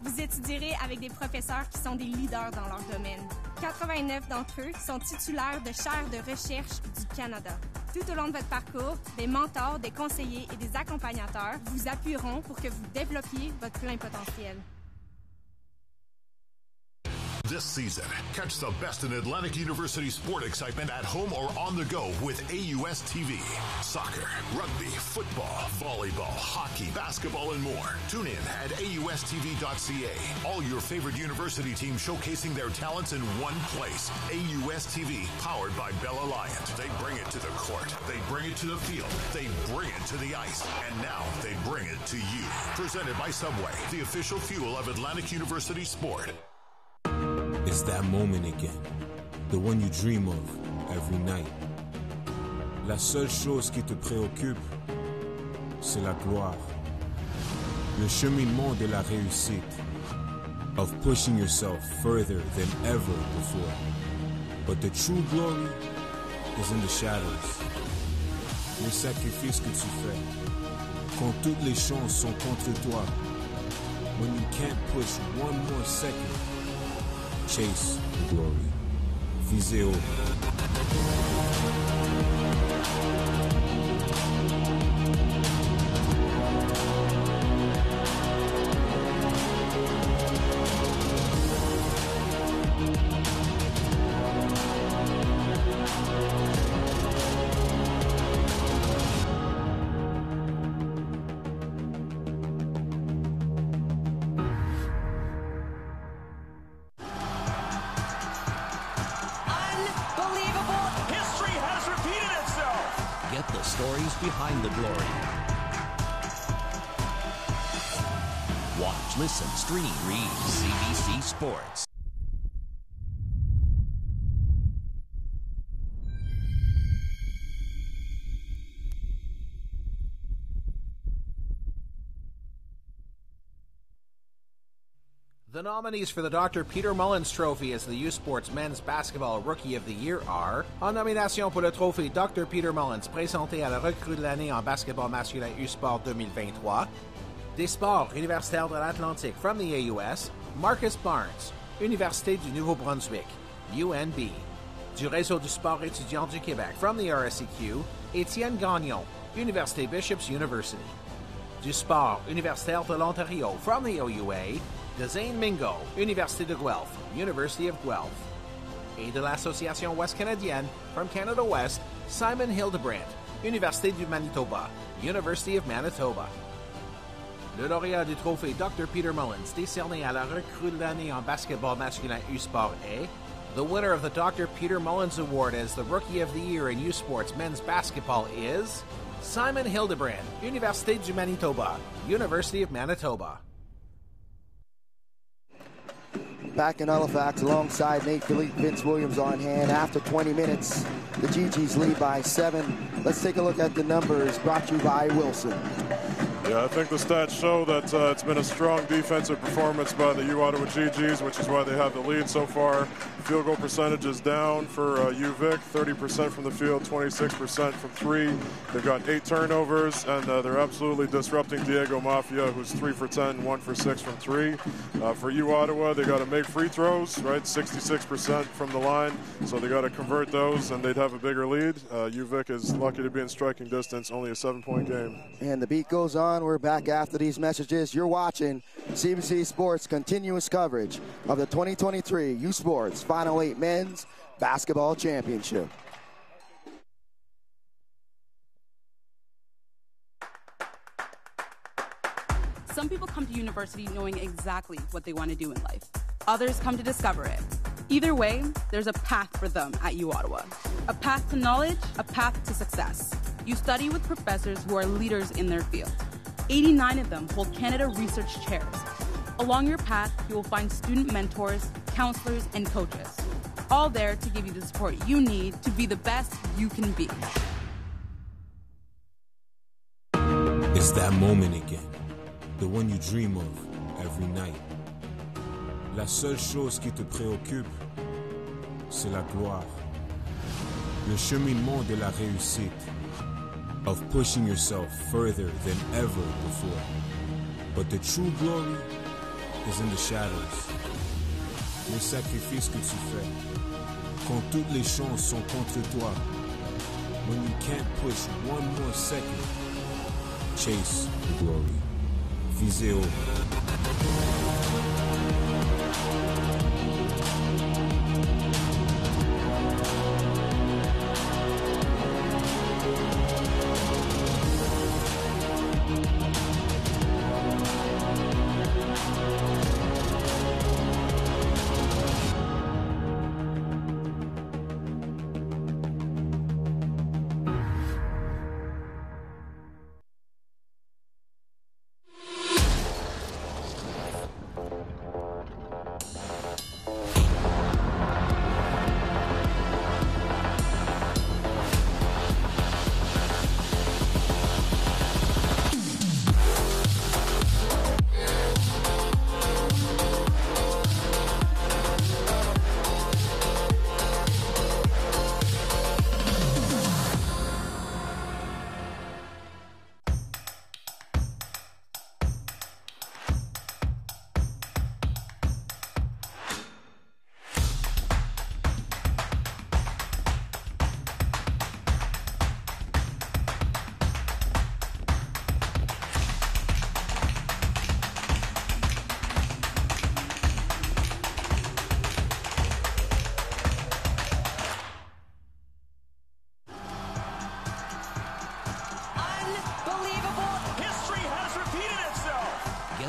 E: Vous étudierez avec des professeurs qui sont des leaders dans leur domaine. 89 d'entre eux sont titulaires de chaires de recherche du Canada. Tout au long de votre parcours, des mentors, des conseillers et des accompagnateurs vous appuieront pour que vous développiez votre plein potentiel.
H: This season, catch the best in Atlantic University sport excitement at home or on the go with AUS TV. Soccer, rugby, football, volleyball, hockey, basketball, and more. Tune in at AUSTV.ca. All your favorite university teams showcasing their talents in one place. AUS TV, powered by Bell Alliant. They bring it to the court. They bring it to the field. They bring it to the ice. And now they bring it to you. Presented by Subway, the official fuel of Atlantic University Sport.
I: It's that moment again, the one you dream of every night. La seule chose qui te préoccupe, c'est la gloire. Le cheminement de la réussite, of pushing yourself further than ever before. But the true glory is in the shadows. Les sacrifices que tu fais, quand toutes les chances sont contre toi, when you can't push one more second, chase the glory. Visez haut.
F: Behind the glory. Watch, listen, stream, read CBC Sports.
A: The nominees for the Dr. Peter Mullins Trophy as the U Sports Men's Basketball Rookie of the Year are, en nomination pour le trophée Dr. Peter Mullins présenté à la recrue de l'année en basketball masculin U-Sport 2023, des sports universitaires de l'Atlantique from the AUS, Marcus Barnes, Université du Nouveau-Brunswick, UNB, du Réseau du sport étudiant du Québec from the RSEQ, Étienne Gagnon, Université Bishop's University, du sport universitaire de l'Ontario from the OUA, de Zane Mingo, Université de Guelph, University of Guelph, et de l'Association Ouest Canadienne from Canada West, Simon Hildebrandt, Université du Manitoba, University of Manitoba. Le lauréat du trophée Dr. Peter Mullins, décerné à la recrue de l'année en basketball masculin U-Sport est, the winner of the Dr. Peter Mullins Award as the Rookie of the Year in U-Sports Men's Basketball is Simon Hildebrandt, Université du Manitoba, University of Manitoba.
B: Back in Halifax alongside Nate Philippe, Vince Williams on hand. After 20 minutes, the Gee-Gees lead by 7. Let's take a look at the numbers brought to you by Wilson.
D: Yeah, I think the stats show that it's been a strong defensive performance by the Ottawa Gee-Gees, which is why they have the lead so far. Field goal percentage is down for UVic, 30% from the field, 26% from three. They've got 8 turnovers, and they're absolutely disrupting Diego Mafia, who's 3 for 10, 1 for 6 from three. For Ottawa, they got to make free throws, right? 66% from the line, so they got to convert those, and they'd have a bigger lead. UVic is lucky to be in striking distance, only a 7-point game.
B: And the beat goes on. We're back after these messages. You're watching CBC Sports' continuous coverage of the 2023 U Sports Final 8 Men's Basketball Championship.
J: Some people come to university knowing exactly what they want to do in life. Others come to discover it. Either way, there's a path for them at U Ottawa. A path to knowledge, a path to success. You study with professors who are leaders in their field. 89 of them hold Canada Research Chairs. Along your path, you will find student mentors, counselors, and coaches, all there to give you the support you need to be the best you can be.
I: It's that moment again, the one you dream of every night. La seule chose qui te préoccupe, c'est la gloire. Le cheminement de la réussite, of pushing yourself further than ever before. But the true glory is in the shadows. Les sacrifices que tu fais, quand toutes les chances sont contre toi, when you can't push one more second, chase the glory. Visez haut.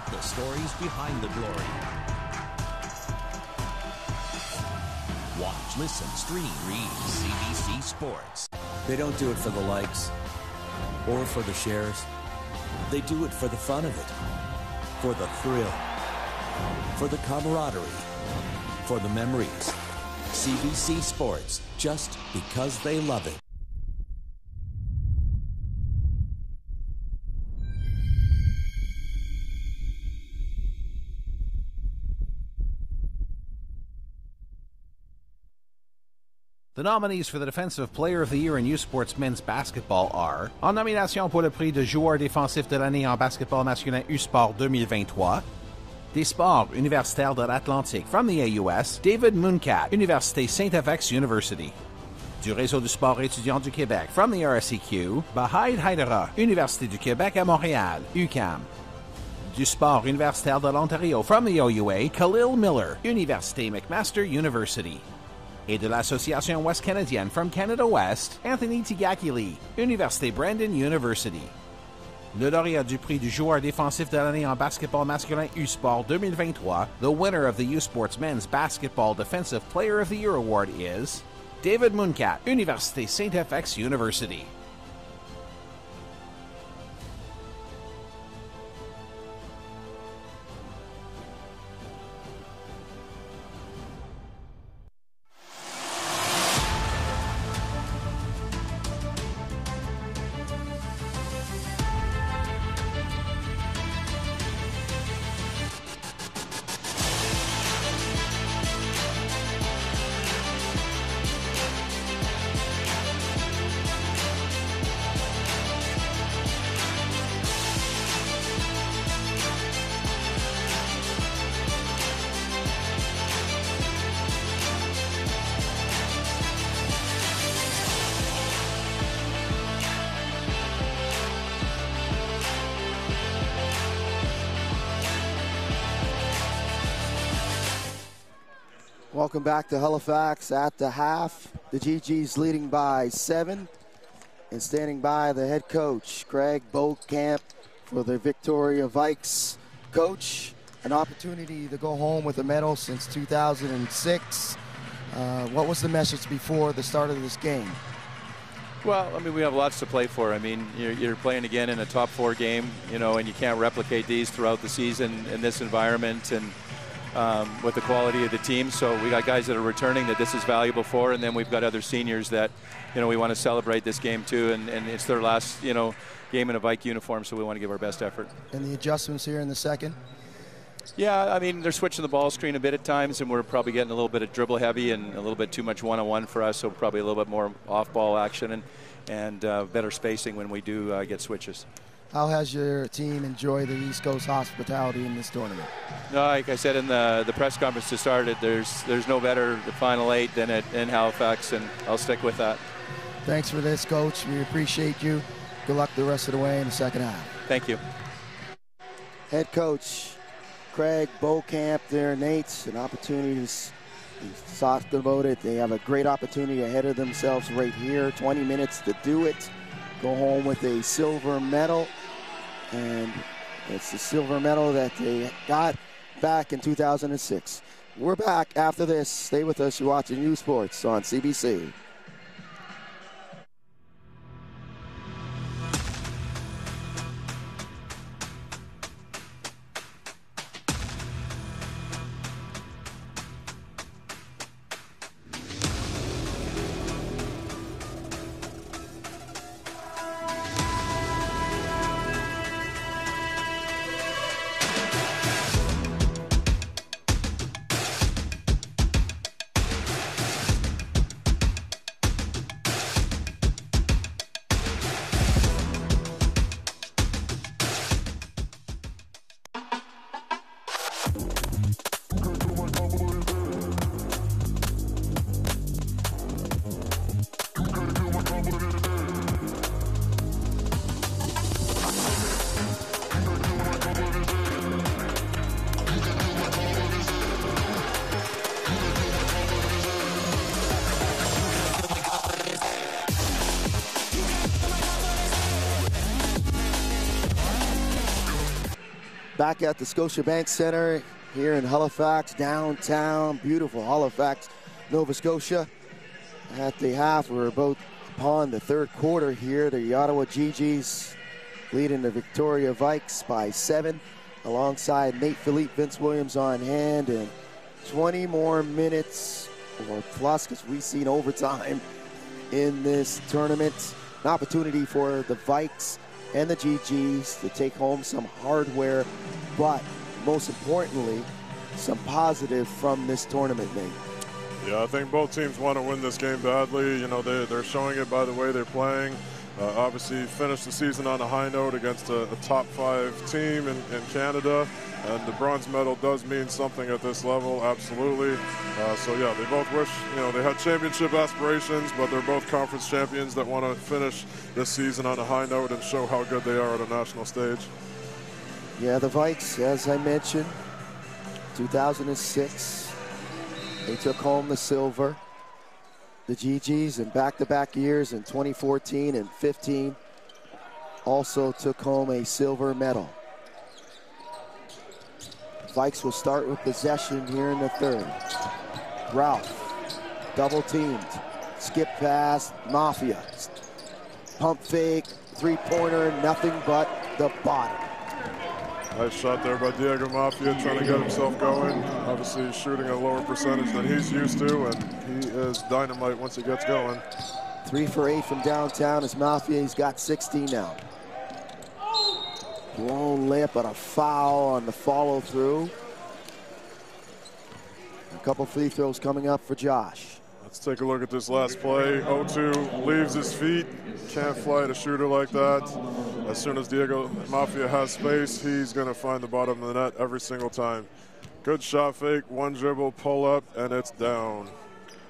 F: get the stories behind the glory. Watch, listen, stream, read CBC Sports. They don't do it for the likes or for the shares. They do it for the fun of it, for the thrill, for the camaraderie, for the memories. CBC Sports, just because they love it.
A: The nominees for the Defensive Player of the Year in U Sports Men's Basketball are, en nomination pour le prix de joueur défensif de l'année en basketball masculin U-Sport 2023, des sports universitaires de l'Atlantique from the AUS, David Muncat, Université Saint-FX University. Du réseau du sport étudiant du Québec from the RSEQ, Bahaid Haidara, Université du Québec à Montréal, UQAM. Du sport universitaire de l'Ontario from the OUA, Khalil Miller, Université McMaster University. Et de l'Association Ouest Canadienne from Canada West, Anthony Tigakili, Université Brandon University. Le lauréat du prix du joueur défensif de l'année en basketball masculin U-Sport 2023, the winner of the U-Sports Men's Basketball Defensive Player of the Year Award is David Muncat, Université Saint-FX University.
B: Welcome back to Halifax at the half. The Gee-Gees leading by 7. And standing by the head coach, Craig Beaucamp, for the Victoria Vikes. Coach, an opportunity to go home with a medal since 2006. What was the message before the start of this game?
K: Well, I mean, we have lots to play for. I mean, you're playing again in a top 4 game, you know, and you can't replicate these throughout the season in this environment and with the quality of the team. So we got guys that are returning that this is valuable for, and then we've got other seniors that, you know, we want to celebrate this game too, and it's their last, you know, game in a Vike uniform, so we want to give our best effort.
B: And the adjustments here in the second?
K: Yeah, I mean, they're switching the ball screen a bit at times, and we're probably getting a little bit of dribble heavy and a little bit too much one-on-one for us, so probably a little bit more off-ball action and better spacing when we do get switches.
B: How has your team enjoyed the East Coast hospitality in this tournament?
K: No, like I said in the press conference to start it, there's no better the Final 8 than in Halifax, and I'll stick with that.
B: Thanks for this, Coach. We appreciate you. Good luck the rest of the way in the second half.
K: Thank you.
B: Head coach Craig Beaucamp there, Nate. An opportunity to talk about it. They have a great opportunity ahead of themselves right here. 20 minutes to do it. Go home with a silver medal. And it's the silver medal that they got back in 2006. We're back after this. Stay with us. You're watching U Sports on CBC. Back at the Scotiabank Center here in Halifax, downtown, beautiful Halifax, Nova Scotia. At the half, we're about upon the third quarter here. The Ottawa Gee-Gees leading the Victoria Vikes by 7, alongside Nate Philippe, Vince Williams on hand, and 20 more minutes or plus, because we've seen overtime in this tournament. An opportunity for the Vikes and the Gee-Gees to take home some hardware, but most importantly, some positive from this tournament, Nate.
D: Yeah, I think both teams want to win this game badly. You know, they're showing it by the way they're playing. Obviously finished the season on a high note against a top 5 team in Canada, and the bronze medal does mean something at this level, absolutely. So yeah, they both wish, you know, they had championship aspirations, but they're both conference champions that want to finish this season on a high note and show how good they are at a national stage.
B: Yeah, the Vikes, as I mentioned, 2006, they took home the silver. The Gee-Gees in back-to-back years in 2014 and 15 also took home a silver medal. Vikes will start with possession here in the third. Ralph, double teamed, skip pass, Mafia. Pump fake, three-pointer, nothing but the bottom.
D: Nice shot there by Diego Mafia, trying to get himself going. Obviously he's shooting a lower percentage than he's used to, and he is dynamite once he gets going.
B: 3 for 8 from downtown is Mafia. He's got 16 now. Blown layup, but a foul on the follow through. A couple free throws coming up for Josh.
D: Let's take a look at this last play. 0-2 leaves his feet. Can't fly at a shooter like that. As soon as Diego Mafia has space, he's going to find the bottom of the net every single time. Good shot fake, one dribble, pull up, and it's down.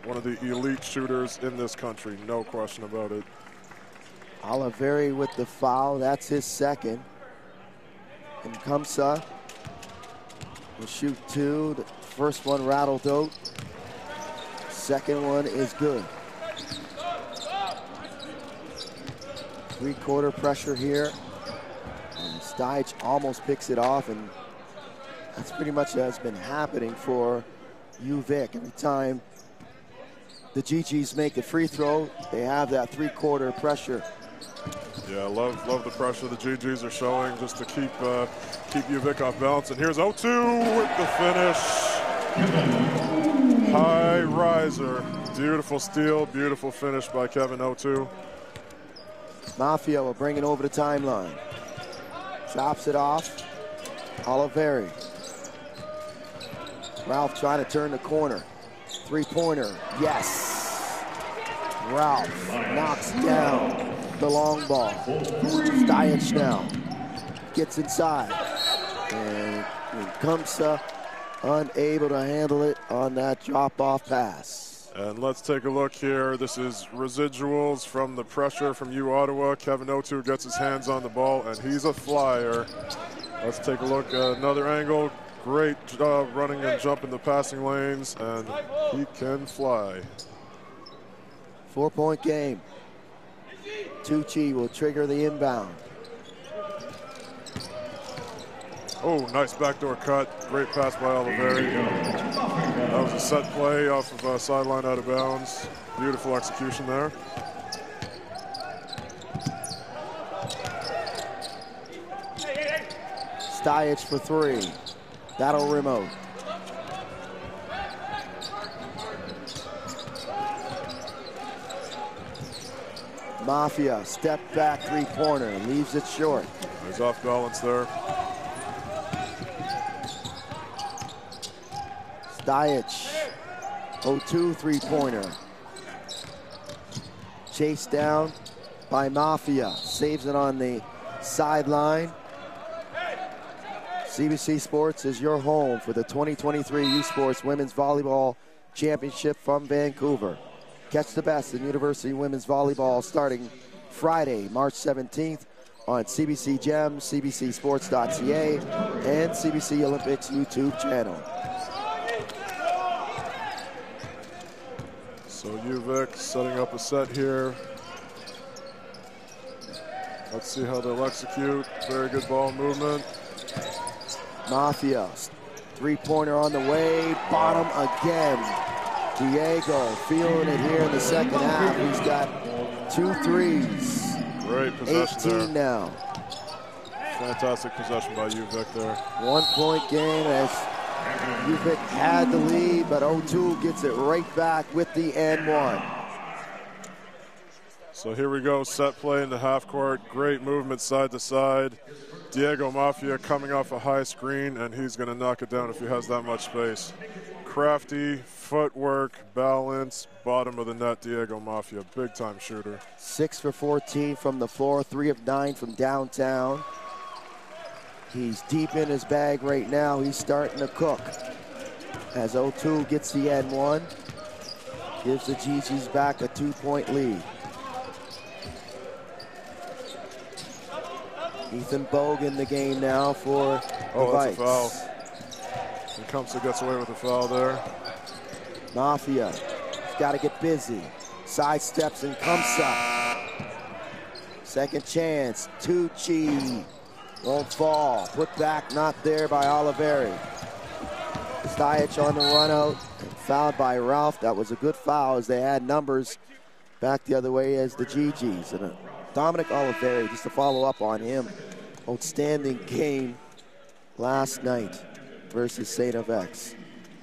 D: One of the elite shooters in this country, no question about it.
B: Oliveri with the foul, that's his second. And Kamsa will shoot 2. The first one rattled out. Second one is good. Three-quarter pressure here. And Stiach almost picks it off, and that's pretty much has been happening for UVic. Every time the Gee-Gees make a free throw, they have that three-quarter pressure.
D: Yeah, love the pressure the Gee-Gees are showing just to keep UVic off balance. And here's 0-2 with the finish. High riser. Beautiful steal, beautiful finish by Kevin 0-2.
B: Mafia will bring it over the timeline. Chops it off. Oliveri. Ralph trying to turn the corner. Three-pointer, yes. Ralph knocks down the long ball. Stiach now gets inside. And Kamsa unable to handle it on that drop-off pass.
D: And let's take a look here. This is residuals from the pressure from U Ottawa. Kevin 0-2 gets his hands on the ball, and he's a flyer. Let's take a look at another angle. Great job running and jumping the passing lanes, and he can fly.
B: 4-point game. Tucci will trigger the inbound.
D: Oh, nice backdoor cut. Great pass by Oliveri. That was a set play off of a sideline out of bounds. Beautiful execution there.
B: Stiach for 3. That'll remote. Mafia, step back three-pointer, leaves it short.
D: He's off balance there.
B: Stiach, 0-2 three-pointer. Chased down by Mafia, saves it on the sideline. CBC Sports is your home for the 2023 U Sports Women's Volleyball Championship from Vancouver. Catch the best in University Women's Volleyball starting Friday, March 17th on CBC Gem, cbcsports.ca, and CBC Olympics YouTube channel.
D: So UVic setting up a set here. Let's see how they'll execute. Very good ball movement.
B: Mafia, three-pointer on the way, bottom again. Diego feeling it here in the second half. He's got 2 threes.
D: Great possession
B: 18
D: there.
B: now.
D: Fantastic possession by you, Vic, there.
B: 1-point game as UVic had the lead, but O2 gets it right back with the N1.
D: So here we go, set play in the half court. Great movement side to side. Diego Mafia coming off a high screen, and he's going to knock it down if he has that much space. Crafty, footwork, balance, bottom of the net, Diego Mafia, big-time shooter.
B: 6 for 14 from the floor, 3 of 9 from downtown. He's deep in his bag right now. He's starting to cook. As O2 gets the N1, gives the Gee-Gees back a 2-point lead. Ethan Bogue in the game now for the Vikes.
D: That's a foul. And Kumsa gets away with a foul there.
B: Mafia, he's got to get busy. Sidesteps and Kumsa. Second chance, Tucci. Won't fall. Put back, not there by Oliveri. Stajic on the run out. Fouled by Ralph. That was a good foul as they had numbers back the other way as the Gee-Gees. And Dominic Oliveri, just to follow up on him, outstanding game last night versus St. FX.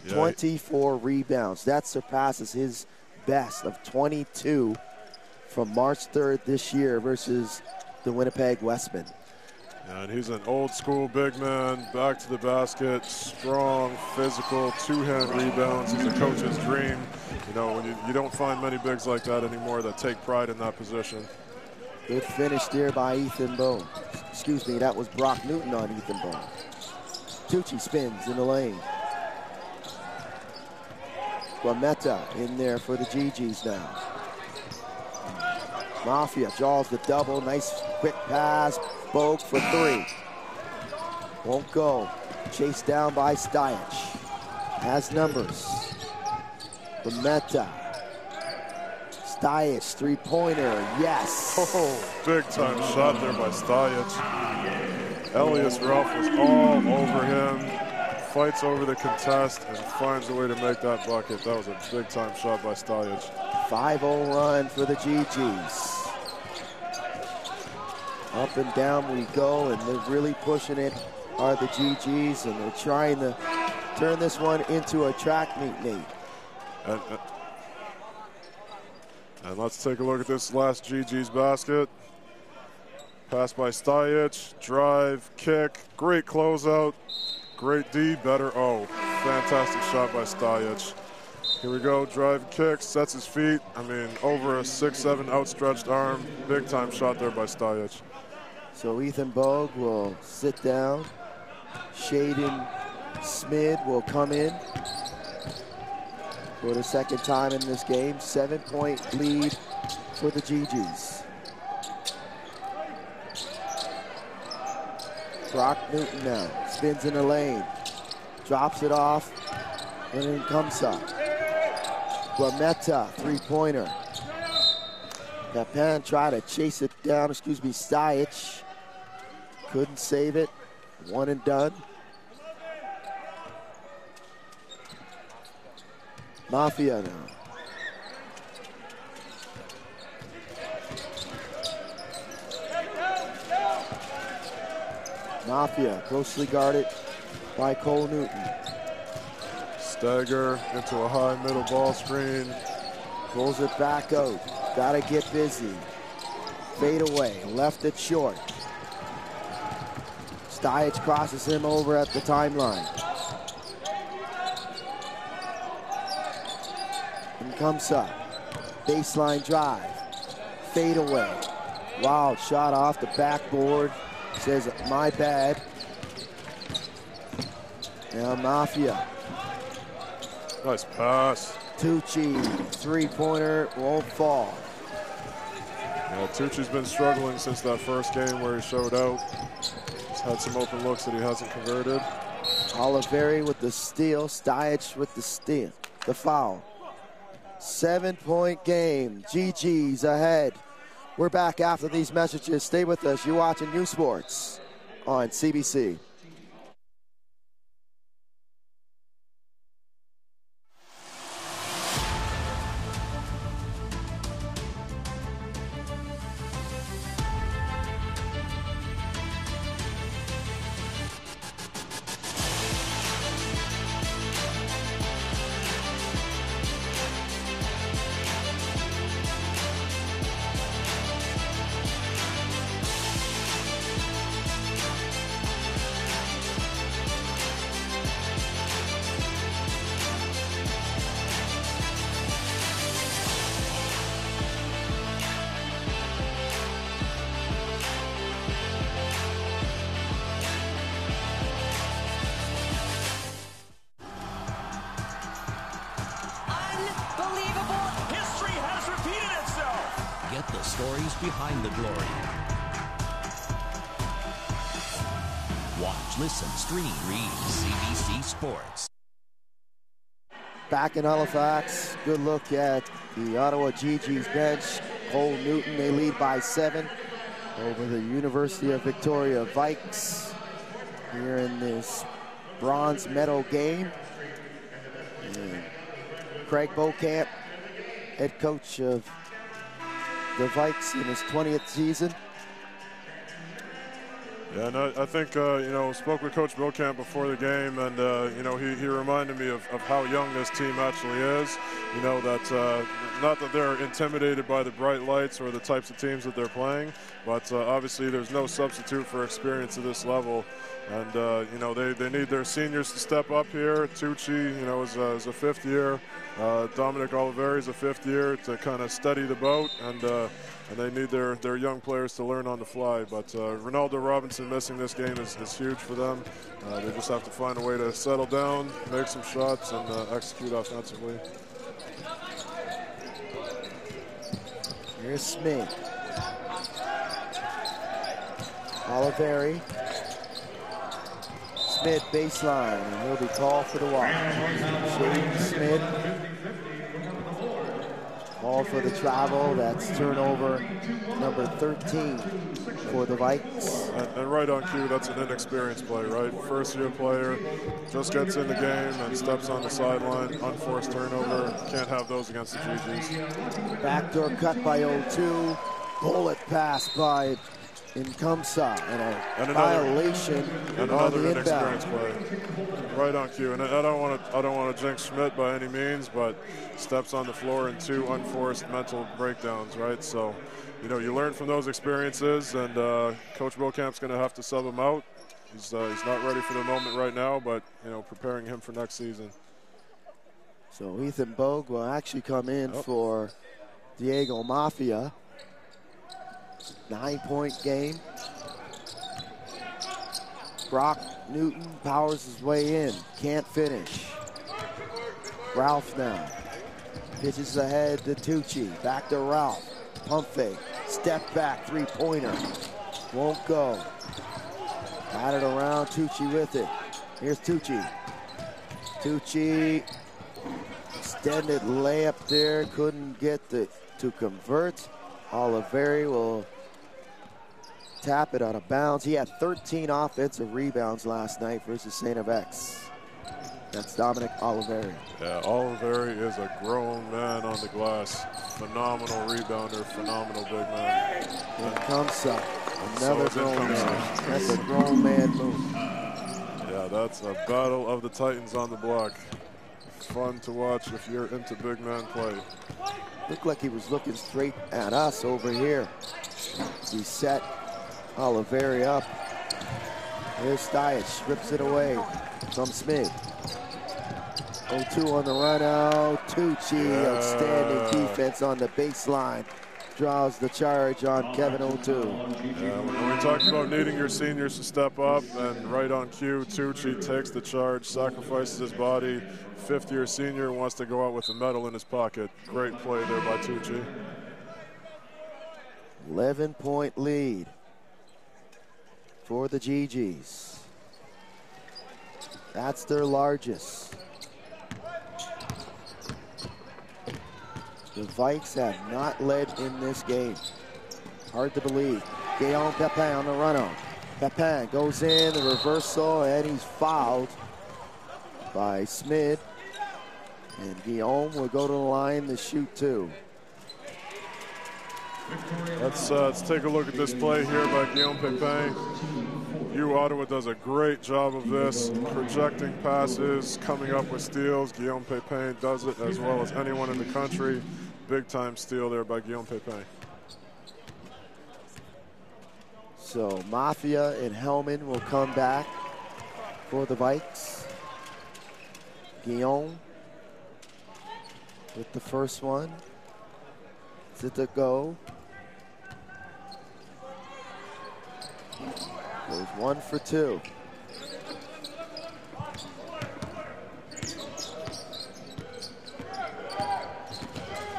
B: 24 rebounds. That surpasses his best of 22 from March 3rd this year versus the Winnipeg Westmen.
D: And he's an old school big man, back to the basket, strong, physical, two-hand rebounds. He's a coach's dream. You know, when you don't find many bigs like that anymore that take pride in that position.
B: Good finish there by Ethan Bone. Excuse me, that was Brock Newton on Ethan Bone. Tucci spins in the lane. Guameta in there for the Gee-Gees now. Mafia draws the double, nice quick pass. Bogue for 3. Won't go. Chased down by Stajic. Has numbers. Guameta. Stajic, three-pointer, yes.
D: Oh, big-time shot there by Stajic. Elias Ralph was all over him. Fights over the contest and finds a way to make that bucket. That was a big-time shot by Stajic.
B: 5-0 run for the Gee-Gees. Up and down we go, and they're really pushing it are the Gee-Gees, and they're trying to turn this one into a track meet, Nate.
D: And let's take a look at this last Gee-Gees basket. Pass by Stajic, drive, kick, great closeout, great D, better O. Fantastic shot by Stajic. Here we go, drive, kick, sets his feet. I mean, over a 6'7" outstretched arm. Big time shot there by Stajic.
B: So Ethan Bogue will sit down. Shaden Smid will come in for the second time in this game. 7-point lead for the Gee-Gees. Brock Newton now spins in the lane. Drops it off, and then comes up. Guameta, three-pointer. Capin tried to chase it down, Stajic. Couldn't save it. One and done. Mafia now. Mafia closely guarded by Cole Newton.
D: Stagger into a high middle ball screen.
B: Pulls it back out. Gotta get busy. Fade away. Left it short. Stajic crosses him over at the timeline. And comes up. Baseline drive. Fade away. Wild shot off the backboard. Says, my bad. Now Mafia.
D: Nice pass.
B: Tucci, three-pointer, won't fall.
D: Yeah, Tucci's been struggling since that first game where he showed out. He's had some open looks that he hasn't converted.
B: Oliveri with the steal, Stajic with the steal, the foul. 7-point game, Gee-Gees ahead. We're back after these messages. Stay with us. You're watching U Sports on CBC.
F: stories behind the glory. Watch, listen, stream, read CBC Sports.
B: Back in Halifax, good look at the Ottawa Gee-Gees bench. Cole Newton, they lead by 7 over the University of Victoria Vikes here in this bronze medal game. And Craig Beauchamp, head coach of the Vikes in his 20th season.
D: Yeah, and I think, spoke with Coach Beauchamp before the game, and, he reminded me of how young this team actually is. That not that they're intimidated by the bright lights or the types of teams that they're playing, but obviously there's no substitute for experience at this level. And, they need their seniors to step up here. Tucci, is a 5th year. Dominic Oliveri is a 5th year to kind of steady the boat, and they need their young players to learn on the fly. But Ronaldo Robinson missing this game is huge for them. They just have to find a way to settle down, make some shots, and execute offensively.
B: Here's Smith. Oliveri. Smith baseline, and he'll be called for the walk. Shane Smith. Call for the travel. That's turnover number 13 for the Vikes.
D: And right on cue, that's an inexperienced play, right? First-year player, just gets in the game and steps on the sideline. Unforced turnover. Can't have those against the Gee-Gees.
B: Backdoor cut by 0-2. Bullet pass by Nkamsa, and a violation
D: and
B: on
D: another
B: the
D: inexperienced
B: inbound.
D: play. Right on cue. And I don't want to jinx Schmidt by any means, but steps on the floor in 2 unforced mental breakdowns, right? So, you learn from those experiences, and Coach Beauchamp's going to have to sub him out. He's not ready for the moment right now, but preparing him for next season.
B: So Ethan Bogue will actually come in for Diego Mafia. 9-point game. Brock Newton powers his way in. Can't finish. Ralph now. Pitches ahead to Tucci. Back to Ralph. Pump fake. Step back. 3-pointer. Won't go. Batted around. Tucci with it. Here's Tucci. Tucci. Extended layup there. Couldn't get to convert. Oliveri will tap it out of bounds. He had 13 offensive rebounds last night versus St. X. That's Dominic Oliveri.
D: Yeah, Oliveri is a grown man on the glass. Phenomenal rebounder, phenomenal big man.
B: Here comes up. Another grown man. That's a grown man move.
D: Yeah, that's a battle of the Titans on the block. Fun to watch if you're into big man play.
B: Looked like he was looking straight at us over here. He set Oliveri up. Here's Stuyach, rips it away from Smith. 0-2 on the run out. Tucci, outstanding defense on the baseline. Draws the charge on Kevin 0-2.
D: When we talked about needing your seniors to step up, and right on cue, Tucci takes the charge, sacrifices his body. 5th-year senior wants to go out with a medal in his pocket. Great play there by Tucci.
B: 11-point lead for the Gee-Gees. That's their largest. The Vikes have not led in this game. Hard to believe. Guillaume Pepin on the run-out. Pepin goes in, the reversal, and he's fouled by Smith. And Guillaume will go to the line to shoot 2.
D: Let's take a look at this play here by Guillaume Pepin. Ottawa does a great job of this, projecting passes, coming up with steals. Guillaume Pepin does it as well as anyone in the country. Big time steal there by Guillaume Pepin.
B: So Mafia and Hellman will come back for the Vikes. Guillaume with the first one. Is it to go? Goes 1 for 2.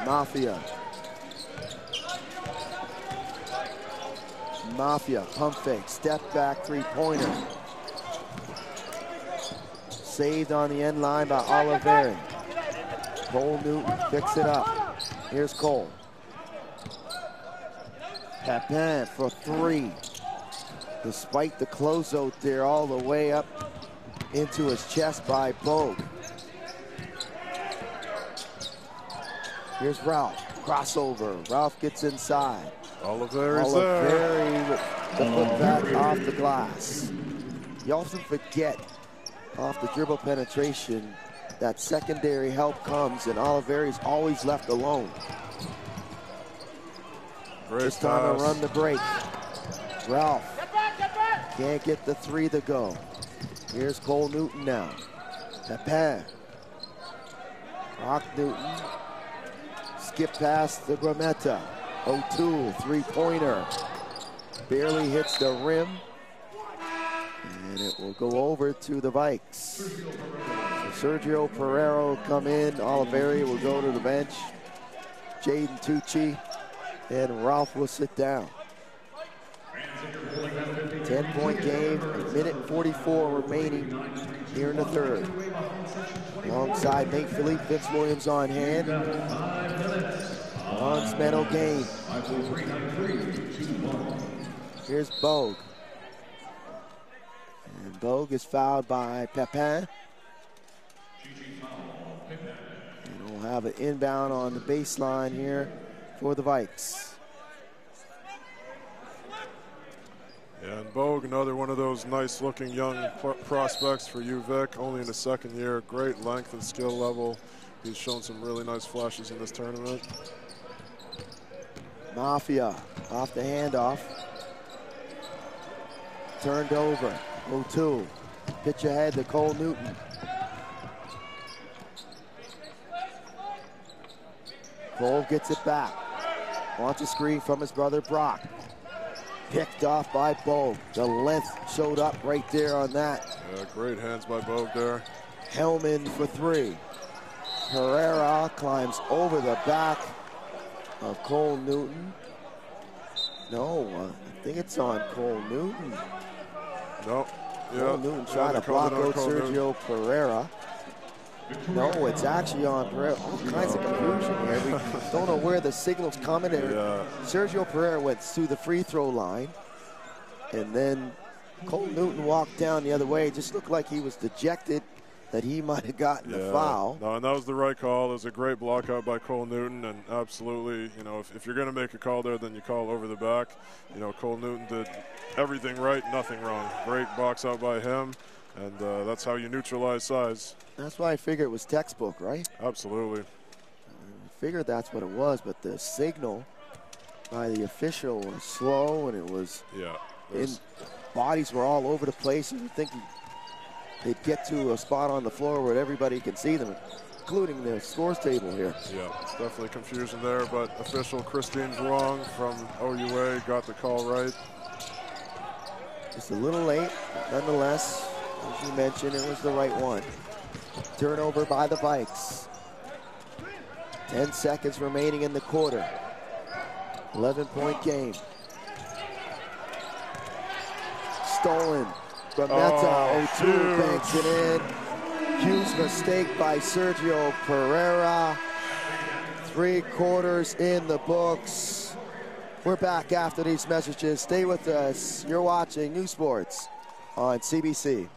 B: Mafia. Mafia, pump fake, step back three-pointer. Saved on the end line by Oliveri. Cole Newton picks it up. Here's Cole. Papin for three. Despite the closeout there, all the way up into his chest by Bogue. Here's Ralph, crossover. Ralph gets inside.
D: Oliveri's there.
B: Oliveri with the putback off the glass. You often forget off the dribble penetration that secondary help comes, and Oliveri's always left alone.
D: Great
B: time
D: pass.
B: to run the break. Ralph can't get the three to go. Here's Cole Newton now. Papin. Rock Newton. Skip past the Grametta. O'Toole, three-pointer. Barely hits the rim. And it will go over to the Vikes. So Sergio Pereira will come in. Oliveri will go to the bench. Jaden Tucci and Ralph will sit down. 10-point game, a minute and 44 remaining here in the third. Alongside Nate Philippe, Vince Williams on hand. Bronze medal game. Here's Bogue. And Bogue is fouled by Papin. And we'll have an inbound on the baseline here for the Vikes.
D: Yeah, and Bogue, another one of those nice-looking young prospects for you, Vic. Only in his second year. Great length and skill level. He's shown some really nice flashes in this tournament.
B: Mafia off the handoff. Turned over. O'Toole. Pitch ahead to Cole Newton. Cole gets it back. Wants a screen from his brother Brock. Picked off by Bogue. The length showed up right there on that.
D: Yeah, great hands by Bogue there.
B: Hellman for three. Pereira climbs over the back of Cole Newton. No, I think it's on Cole Newton.
D: No. Yeah.
B: Cole Newton trying to block out Sergio Pereira. No, it's actually on Pereira. All kinds of confusion here. We don't know where the signal's coming.
D: Yeah.
B: Sergio Pereira went to the free throw line. And then Cole Newton walked down the other way. Just looked like he was dejected that he might have gotten a foul.
D: No, and that was the right call. It was a great block out by Cole Newton, and absolutely, you know, if you're going to make a call there, then you call over the back. You know, Cole Newton did everything right, nothing wrong. Great box out by him, and that's how you neutralize size.
B: That's why I figured it was textbook, right?
D: Absolutely.
B: I figured that's what it was, but the signal by the official was slow, and it was bodies were all over the place. You would think they'd get to a spot on the floor where everybody can see them, including the scores table here.
D: Yeah, it's definitely confusion there, but official Christine Zhuang from OUA got the call right.
B: Just a little late, but nonetheless, as you mentioned, it was the right one. Turnover by the Vikes. 10 seconds remaining in the quarter. 11-point game. Stolen. Grametta, O'Toole banks it in. Huge mistake by Sergio Pereira. 3 quarters in the books. We're back after these messages. Stay with us. You're watching New Sports on CBC.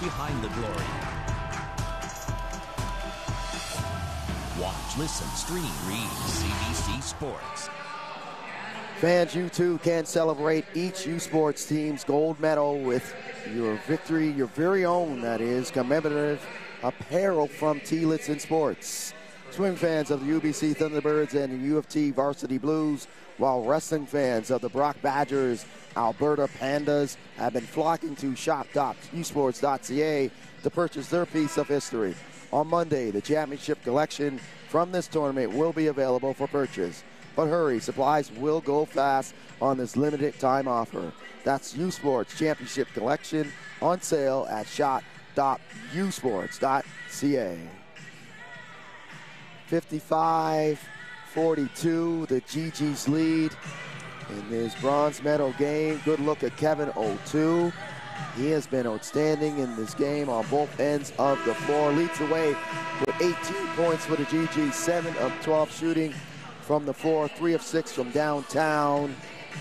F: behind the glory. Watch, listen, stream, read CBC Sports.
B: Fans, you too can celebrate each U Sports team's gold medal with your victory, your very own, that is, commemorative apparel from T-Litson Sports. Swim fans of the UBC Thunderbirds and the U of T Varsity Blues, while wrestling fans of the Brock Badgers, Alberta Pandas have been flocking to shop.usports.ca to purchase their piece of history. On Monday, the championship collection from this tournament will be available for purchase. But hurry, supplies will go fast on this limited time offer. That's U Sports Championship Collection on sale at shop.usports.ca. 55-42, the Gee-Gees lead in this bronze medal game. Good look at Kevin O'Toole. He has been outstanding in this game on both ends of the floor. Leads the way with 18 points for the Gee-Gees, 7 of 12 shooting from the floor, 3 of 6 from downtown.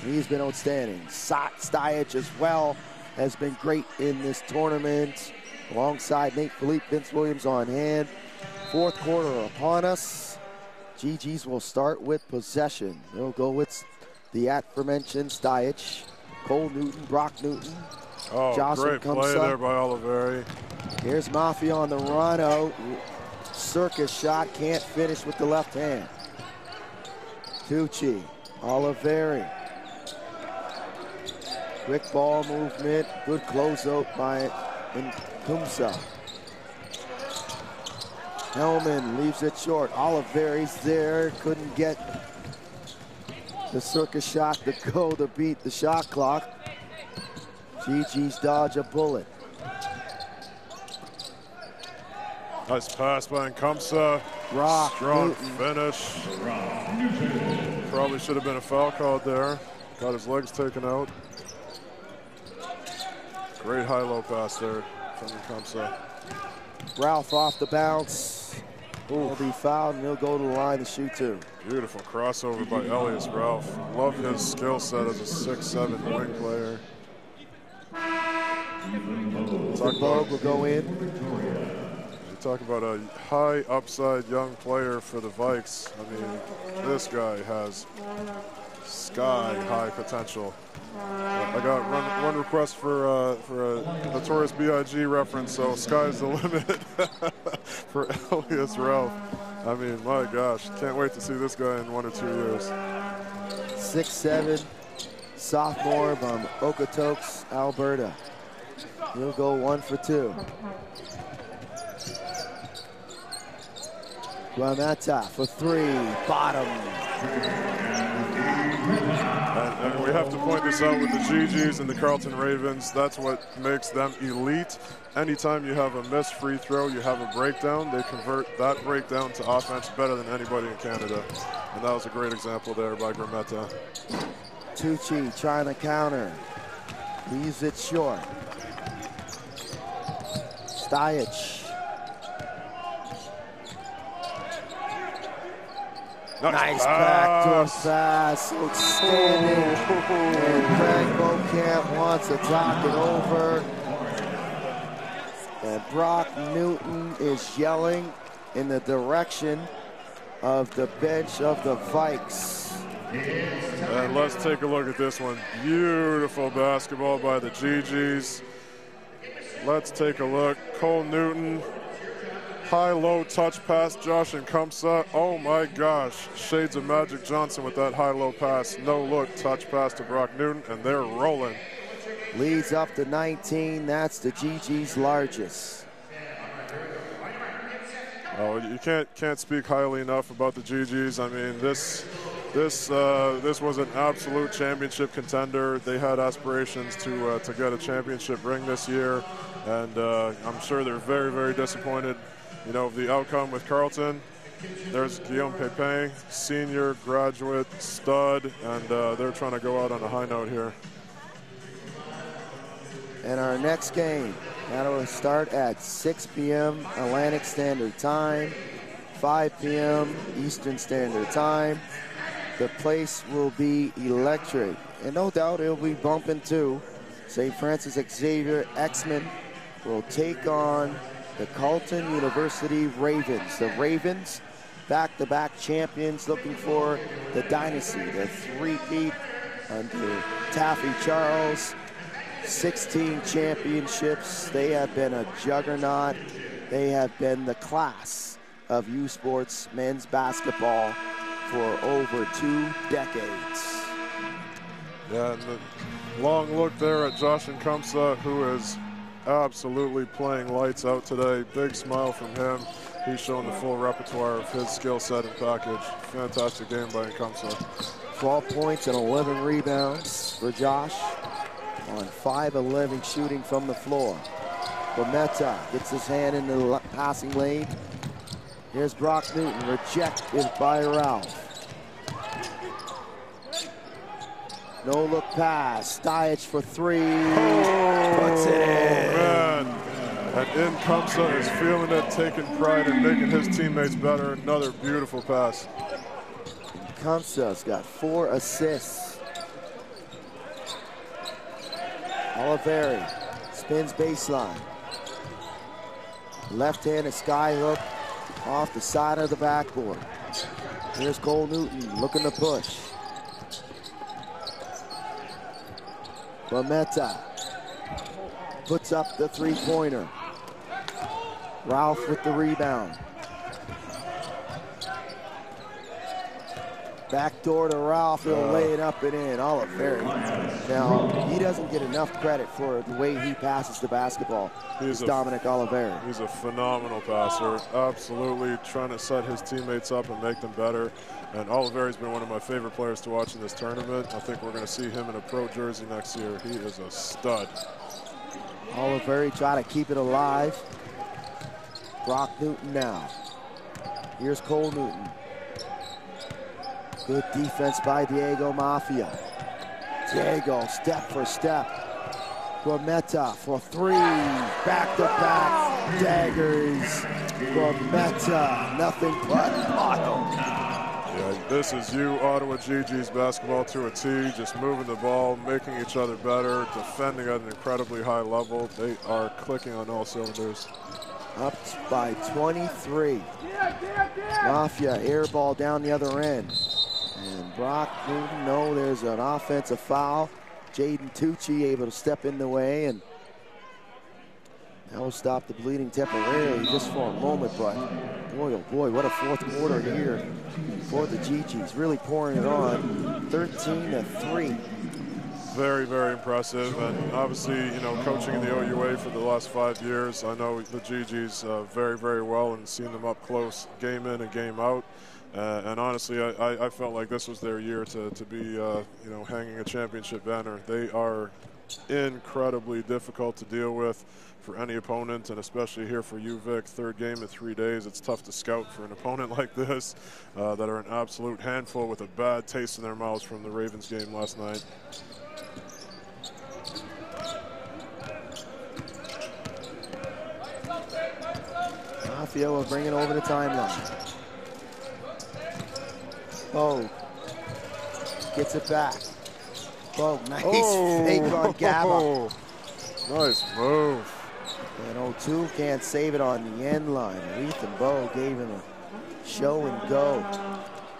B: He's been outstanding. Styac as well has been great in this tournament. Alongside Nate Philippe, Vince Williams on hand. Fourth quarter upon us. Gee-Gees will start with possession. They'll go with the aforementioned Styac, Cole Newton, Brock Newton.
D: Oh,
B: Jocelyn
D: great play there by Oliveri.
B: Here's Mafia on the run out. Circus shot, can't finish with the left hand. Tucci, Oliveri. Quick ball movement, good closeout by Kumsa. Hellman leaves it short. Oliveri's there, couldn't get the circus shot to go to beat the shot clock. Gee-Gees dodge a bullet.
D: Nice pass by Nkumsa. Strong finish. Probably should have been a foul called there. Got his legs taken out. Great high-low pass there from Nkumsa.
B: Ralph off the bounce. Will be fouled and he'll go to the line to shoot two.
D: Beautiful crossover by Elias Ralph. Love his skill set as a 6'7" wing player.
B: Bogue will go in.
D: You talk about a high upside young player for the Vikes. I mean, this guy has sky high potential. I got one request for a Notorious B.I.G. reference, so sky's the limit for Elias Ralph. I mean, my gosh, can't wait to see this guy in 1 or 2 years.
B: 6'7", sophomore from Okotoks, Alberta. He'll go 1 for 2. Guamata for 3, bottom.
D: And we have to point this out with the Gee-Gees and the Carleton Ravens. That's what makes them elite. Anytime you have a missed free throw, you have a breakdown, they convert that breakdown to offense better than anybody in Canada. And that was a great example there by Grametta.
B: Tucci trying to counter. Leaves it short. Styac. Nice backdoor pass. Outstanding. And Craig Beaucamp wants to talk it over. And Brock Newton is yelling in the direction of the bench of the Vikes.
D: And let's take a look at this one. Beautiful basketball by the Gee-Gees. Let's take a look. Cole Newton. High-low touch pass, Josh Nkumsa. Oh my gosh, shades of Magic Johnson with that high-low pass. No-look touch pass to Brock Newton, and they're rolling.
B: Leads up to 19. That's the Gee-Gees' largest.
D: Oh, you can't speak highly enough about the Gee-Gees. I mean, this was an absolute championship contender. They had aspirations to get a championship ring this year, and I'm sure they're very, very disappointed. You know, the outcome with Carleton. There's Guillaume Pépin, senior, graduate, stud, and they're trying to go out on a high note here.
B: And our next game, that'll start at 6 p.m. Atlantic Standard Time, 5 p.m. Eastern Standard Time. The place will be electric, and no doubt it'll be bumping too. St. Francis Xavier X-Men will take on the Carleton University Ravens. The Ravens, back-to-back champions, looking for the dynasty, the three-peat under Taffy Charles. 16 championships. They have been a juggernaut. They have been the class of U Sports men's basketball for over 2 decades.
D: Yeah, and the long look there at Josh Nkumsa, who is absolutely playing lights out today. Big smile from him. He's showing the full repertoire of his skill set and package. Fantastic game by Nkumsa. 12
B: points and 11 rebounds for Josh on 5-11 shooting from the floor. Bometa gets his hand in the passing lane. Here's Brock Newton, rejected by Ralph. No look pass, Stuyach for 3, puts it in.
D: Man. And Nkumsa is feeling it, taking pride in making his teammates better. Another beautiful pass.
B: Nkumsa's got 4 assists. Oliveri spins baseline. Left-handed skyhook off the side of the backboard. Here's Cole Newton looking to push. Bometa puts up the three-pointer. Ralph with the rebound. Backdoor to Ralph, he'll lay it up and in. Oliveri. Now, he doesn't get enough credit for the way he passes the basketball. He's Dominic Oliveri.
D: He's a phenomenal passer. Absolutely trying to set his teammates up and make them better. And Oliveri's been one of my favorite players to watch in this tournament. I think we're going to see him in a pro jersey next year. He is a stud.
B: Oliveri try to keep it alive. Brock Newton now. Here's Cole Newton. Good defense by Diego Mafia. Diego, step for step. Bometa for 3. Back-to-back daggers. Bometa, nothing but bottom.
D: Yeah, this is Ottawa Gee-Gees basketball to a T. Just moving the ball, making each other better, defending at an incredibly high level. They are clicking on all cylinders.
B: Up by 23. Mafia air ball down the other end. And Brock Newton, no, there's an offensive foul. Jaden Tucci able to step in the way, and that will stop the bleeding temporarily just for a moment, but boy, oh boy, what a fourth quarter here for the Gee-Gees. Really pouring it on, 13-3.
D: Very, very impressive, and obviously, you know, coaching in the OUA for the last 5 years, I know the Gee-Gees very, very well and seen them up close, game in and game out. And honestly, I felt like this was their year to be, you know, hanging a championship banner. They are incredibly difficult to deal with for any opponent, and especially here for you, Vic. 3rd game in 3 days. It's tough to scout for an opponent like this that are an absolute handful with a bad taste in their mouths from the Ravens game last night.
B: Mafia will bring it over the timeline. Bo gets it back. Bo, nice fake on Gaba.
D: Nice move.
B: And O2 can't save it on the end line. Ethan Bo gave him a show and go.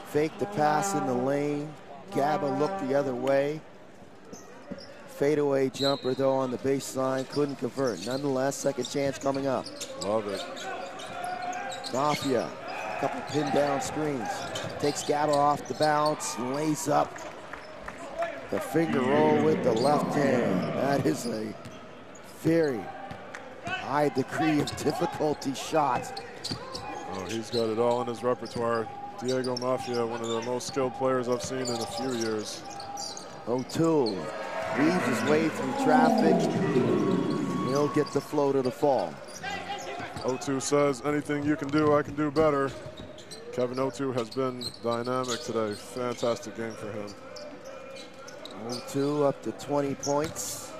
B: Fake the pass in the lane. Gaba looked the other way. Fadeaway jumper though on the baseline, couldn't convert. Nonetheless, second chance coming up.
D: Love it.
B: Mafia, a couple pin down screens. Takes Gaba off the bounce, lays up the finger roll with the left hand. That is a very high degree of difficulty shot.
D: Oh, he's got it all in his repertoire. Diego Mafia, one of the most skilled players I've seen in a few years.
B: O'Toole weaves his way through traffic. He'll get the float of the fall.
D: O2 says, anything you can do, I can do better. Kevin O2 has been dynamic today. Fantastic game for him.
B: O2 up to 20 points.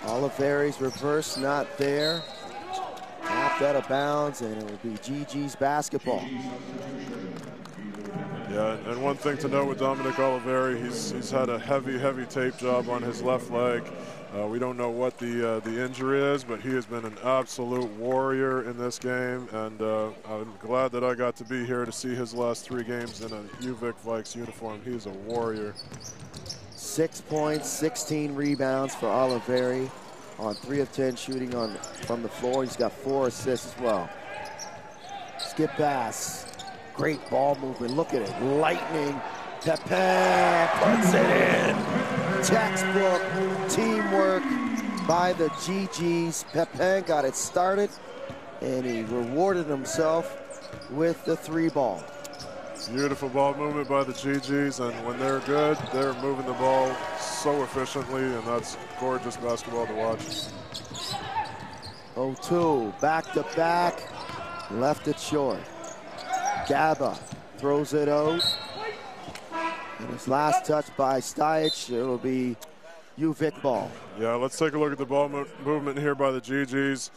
B: Oliveri's reverse not there. Tapped out of bounds, and it will be Gee-Gees basketball.
D: Yeah, and one thing to note with Dominic Oliveri, he's had a heavy tape job on his left leg. We don't know what the injury is, but he has been an absolute warrior in this game, and I'm glad that I got to be here to see his last 3 games in a UVic Vikes uniform. He's a warrior.
B: 6 points, 16 rebounds for Oliveri on 3 of 10 shooting from the floor. He's got 4 assists as well. Skip pass. Great ball movement. Look at it. Lightning. Pepin puts it in. Textbook teamwork by the Gee-Gees. Pepin got it started, and he rewarded himself with the 3 ball.
D: Beautiful ball movement by the Gee-Gees, and when they're good, they're moving the ball so efficiently, and that's gorgeous basketball to watch.
B: 0-2, back to back, left it short. Gaba throws it out. And his last touch by Stajic, it'll be UVic ball.
D: Yeah, let's take a look at the ball movement here by the Gee-Gees.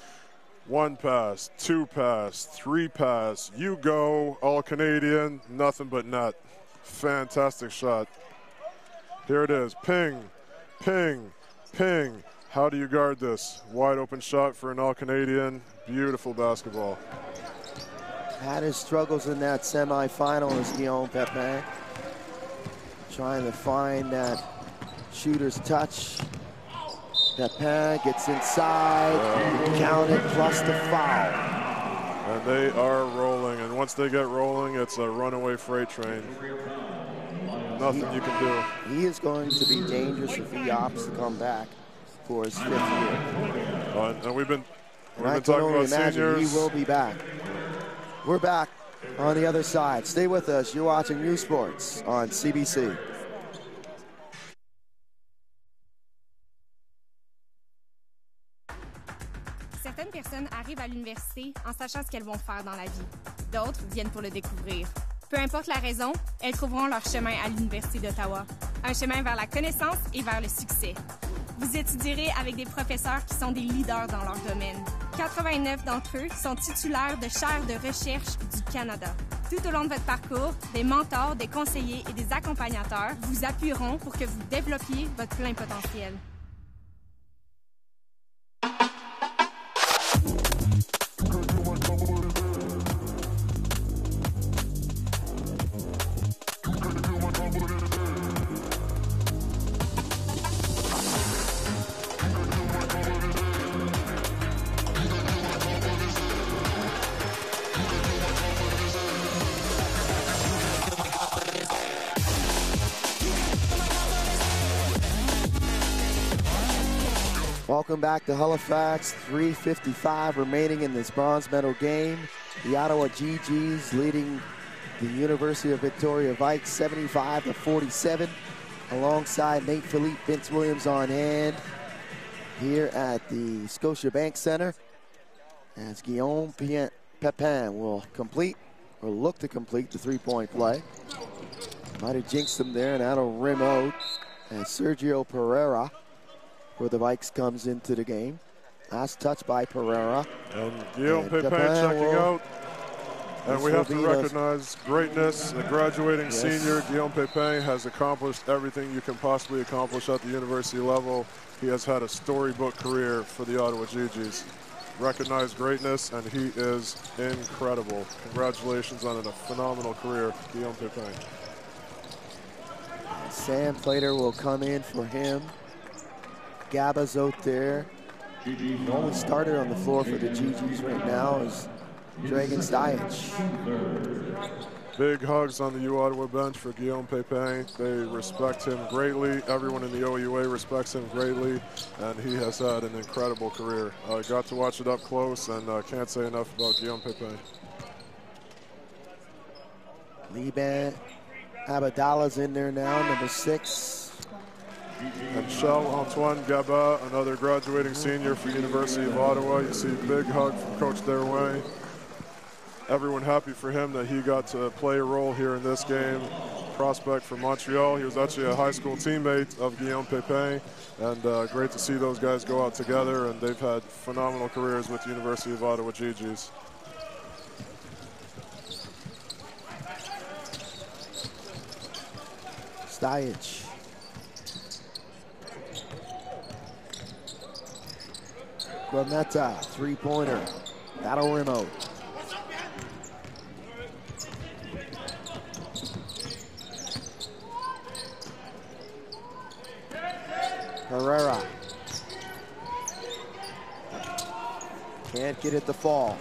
D: 1 pass, 2 pass, 3 pass. You go, all Canadian, nothing but net. Fantastic shot. Here it is, ping, ping, ping. How do you guard this? Wide open shot for an all Canadian. Beautiful basketball.
B: Had his struggles in that semifinal as Guillaume Pepin. Trying to find that shooter's touch. Pepin gets inside, counted plus the foul.
D: And they are rolling, and once they get rolling, it's a runaway freight train. Nothing you can do.
B: He is going to be dangerous if he opts to come back for his 5th year.
D: And we've been
B: I
D: talking
B: can only
D: about
B: imagine
D: seniors.
B: he will be back. We're back on the other side. Stay with us. You're watching U Sports on CBC.
E: Certaines personnes arrivent à l'université en sachant ce qu'elles vont faire dans la vie. D'autres viennent pour le découvrir. Peu importe la raison, elles trouveront leur chemin à l'Université d'Ottawa. Un chemin vers la connaissance et vers le succès. Vous étudierez avec des professeurs qui sont des leaders dans leur domaine. 89 d'entre eux sont titulaires de chaires de recherche du Canada. Tout au long de votre parcours, des mentors, des conseillers et des accompagnateurs vous appuieront pour que vous développiez votre plein potentiel.
B: Welcome back to Halifax. 3:55 remaining in this bronze medal game. The Ottawa Gee-Gees leading the University of Victoria Vikes 75-47. Alongside Nate Philippe, Vince Williams on hand here at the Scotiabank Center. As Guillaume Pepin will complete, or look to complete, the 3-point play. Might have jinxed him there, and that'll rim out. And Sergio Pereira for the Vikes comes into the game. Last touch by Pereira.
D: And Guillaume Pepin checking out. And we have to recognize greatness. A graduating senior, Guillaume Pepin has accomplished everything you can possibly accomplish at the university level. He has had a storybook career for the Ottawa Gee-Gees. Recognize greatness, and he is incredible. Congratulations on a phenomenal career, Guillaume Pepin.
B: Sam Plater will come in for him. Gaba's out there. The only starter on the floor for the Gee-Gees right now is Dragan Stajic.
D: Big hugs on the U Ottawa bench for Guillaume Pepin. They respect him greatly. Everyone in the OUA respects him greatly, and he has had an incredible career. I got to watch it up close, and can't say enough about Guillaume Pepin.
B: Liban Abdallah's in there now, number 6.
D: And Charles-Antoine Gaba, another graduating senior for University of Ottawa. You see a big hug from Coach Derway. Everyone happy for him that he got to play a role here in this game. Prospect from Montreal. He was actually a high school teammate of Guillaume Pepin. And great to see those guys go out together. And they've had phenomenal careers with the University of Ottawa Gee-Gees.
B: Stajic. Guameta, three-pointer. That'll remote. Herrera. Can't get it to fall.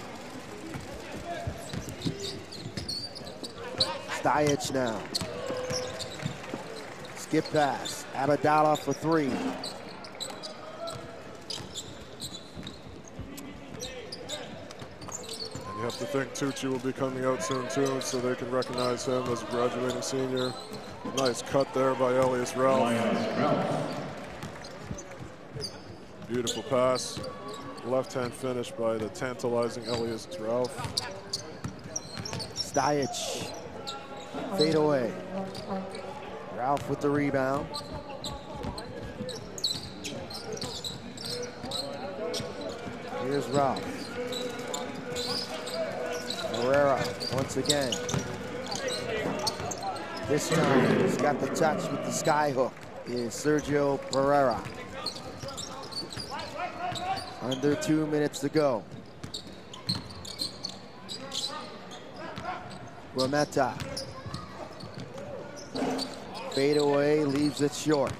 B: Stajic now. Skip pass. Abadala for three.
D: You have to think Tucci will be coming out soon too, so they can recognize him as a graduating senior. Nice cut there by Elias Ralph. Beautiful pass. Left-hand finish by the tantalizing Elias Ralph.
B: Stajic. Fade away. Ralph with the rebound. Here's Ralph. Herrera once again. This time he's got the touch with the sky hook is Sergio Pereira. Under 2 minutes to go. Guameta. Fade away, leaves it short.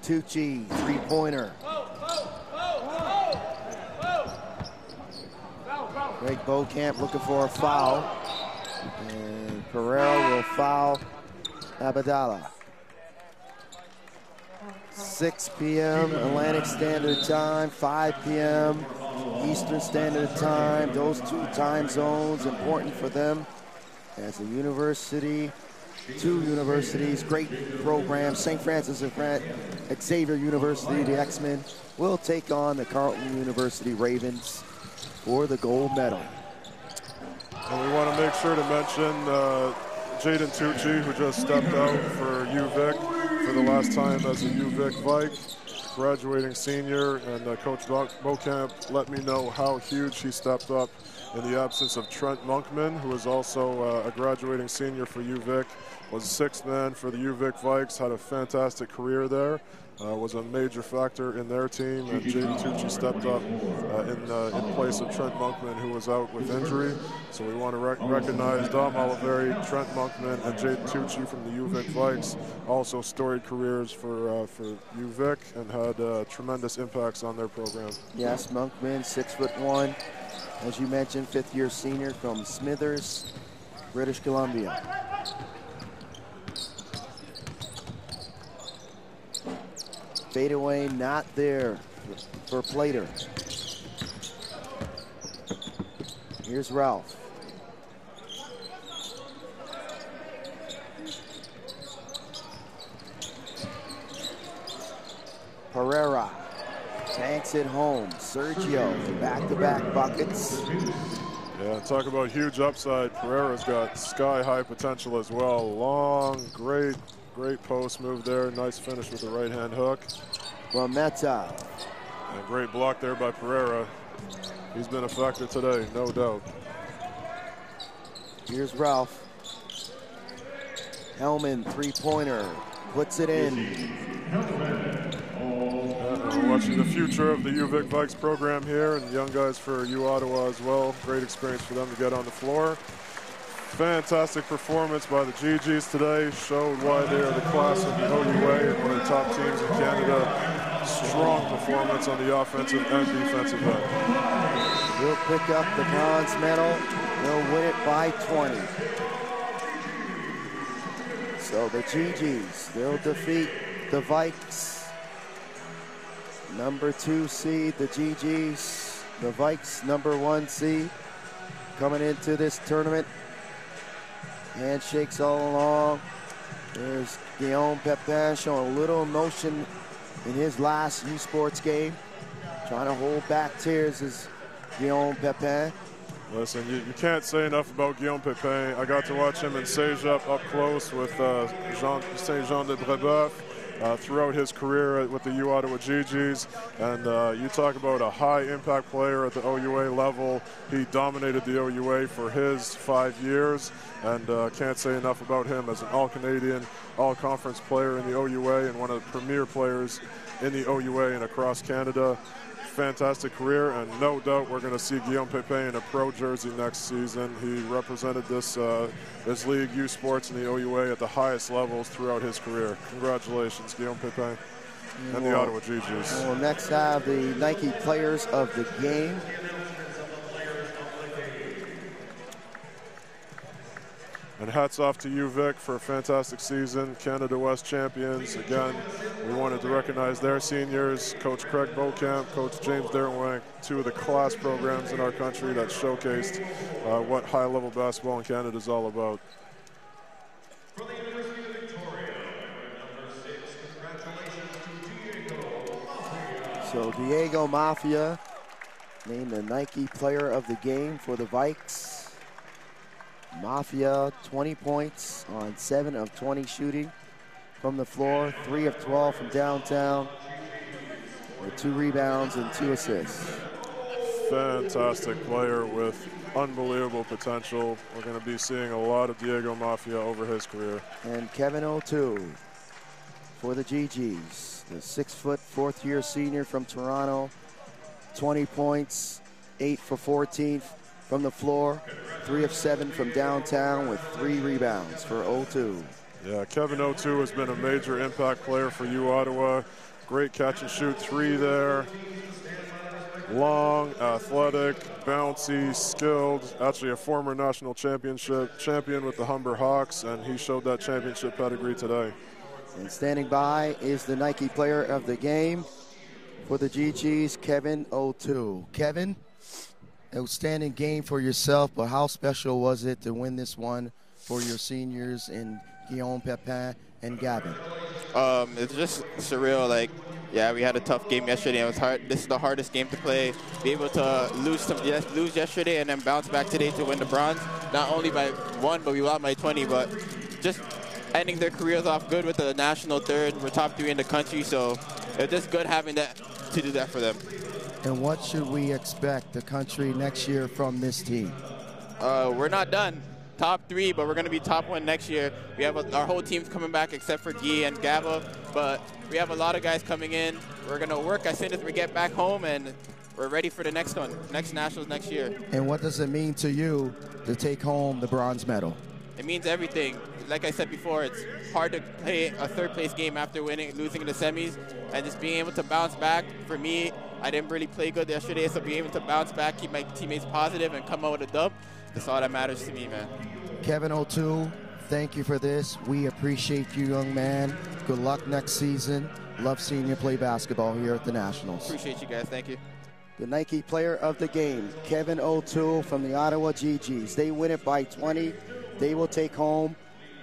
B: Tucci, three-pointer. Greg Beaucamp looking for a foul. And Pereira will foul Abadala. 6 p.m. Atlantic Standard Time, 5 p.m. Eastern Standard Time. Those two time zones important for them as a university. Two universities, great program. St. Francis and Xavier University, the X-Men, will take on the Carleton University Ravens for the gold medal.
D: And we want to make sure to mention Jaden Tucci, who just stepped out for UVic for the last time as a UVic Vike, graduating senior, and Coach Beaucamp let me know how huge he stepped up in the absence of Trent Monkman, who is also a graduating senior for UVic, was a sixth man for the UVic Vikes, had a fantastic career there, was a major factor in their team, and Jaden Tucci stepped up in place of Trent Monkman, who was out with injury. So we want to recognize Dom Oliveri, Trent Monkman, and Jaden Tucci from the UVic Vikes, also storied careers for UVic and had tremendous impacts on their program.
B: Yes, Monkman, 6'1", as you mentioned, fifth-year senior from Smithers, British Columbia. Fadeaway not there for Plater. Here's Ralph. Pereira tanks it home. Sergio, back-to-back buckets.
D: Yeah, talk about huge upside. Pereira's got sky-high potential as well. Long, great post move there. Nice finish with the right-hand hook.
B: Guameta.
D: And great block there by Pereira. He's been a factor today, no doubt.
B: Here's Ralph. Hellman, three-pointer, puts it in.
D: We're watching the future of the UVic Vikes program here, and young guys for U Ottawa as well. Great experience for them to get on the floor. Fantastic performance by the Gee-Gees today. Showed why they are the class of the OUA and one of the top teams in Canada. Strong performance on the offensive and defensive end.
B: We'll pick up the bronze medal. They'll win it by 20. So the Gee-Gees, they'll defeat the Vikes. Number 2 seed, the Gee-Gees. The Vikes, number 1 seed. Coming into this tournament. Handshakes all along. There's Guillaume Pepin showing a little emotion in his last U Sports game. Trying to hold back tears is Guillaume Pepin.
D: Listen, you can't say enough about Guillaume Pepin. I got to watch him in Cégep up close with Saint-Jean de Brébeuf. throughout his career with the Ottawa Gee-Gees. And you talk about a high-impact player at the OUA level. He dominated the OUA for his 5 years, and can't say enough about him as an all-Canadian, all-conference player in the OUA and one of the premier players in the OUA and across Canada. Fantastic career, and no doubt we're going to see Guillaume Pépin in a pro jersey next season. He represented this league, U Sports, and the OUA at the highest levels throughout his career. Congratulations, Guillaume Pépin and the Ottawa Gee-Gees.
B: We'll next have the Nike Players of the Game.
D: And hats off to you, Vic, for a fantastic season. Canada West champions. Again, we wanted to recognize their seniors, Coach Craig Beaucamp, Coach James Derwank, two of the class programs in our country that showcased what high-level basketball in Canada is all about.
H: From the University of Victoria, number 6, congratulations to Diego Mafia.
B: So Diego Mafia named the Nike Player of the Game for the Vikes. Mafia, 20 points on 7 of 20 shooting from the floor, 3 of 12 from downtown, with 2 rebounds and 2 assists.
D: Fantastic player with unbelievable potential. We're going to be seeing a lot of Diego Mafia over his career.
B: And Kevin O'Toole for the Gee-Gees, the 6-foot, 4th-year senior from Toronto, 20 points, 8 for 14 from the floor, 3 of 7 from downtown with 3 rebounds for O'Toole.
D: Yeah, Kevin O'Toole has been a major impact player for U Ottawa. Great catch and shoot 3 there. Long, athletic, bouncy, skilled. Actually a former national champion with the Humber Hawks, and he showed that championship pedigree today.
B: And standing by is the Nike Player of the Game for the Gee-Gees, Kevin O'Toole. Kevin, outstanding game for yourself, but how special was it to win this one for your seniors in Guillaume Pépin and Gavin?
L: It's just surreal. Like, yeah, we had a tough game yesterday. It was hard. This is the hardest game to play. Be able to lose yesterday and then bounce back today to win the bronze. Not only by 1, but we won by 20. But just ending their careers off good with the national third. We're top 3 in the country, so it's just good having that to do that for them.
B: And what should we expect the country next year from this team?
L: We're not done. Top 3, but we're going to be top 1 next year. We have our whole team's coming back except for Guy and Gaba, but we have a lot of guys coming in. We're going to work as soon as we get back home, and we're ready for the next one, next nationals next year.
B: And what does it mean to you to take home the bronze medal?
L: It means everything. Like I said before, it's hard to play a 3rd-place game after losing in the semis, and just being able to bounce back. For me, I didn't really play good yesterday, so being able to bounce back, keep my teammates positive, and come out with a dub, that's all that matters to me, man.
B: Kevin O'Toole, thank you for this. We appreciate you, young man. Good luck next season. Love seeing you play basketball here at the Nationals.
L: Appreciate you guys. Thank you.
B: The Nike Player of the Game, Kevin O'Toole from the Ottawa Gee-Gees. They win it by 20. They will take home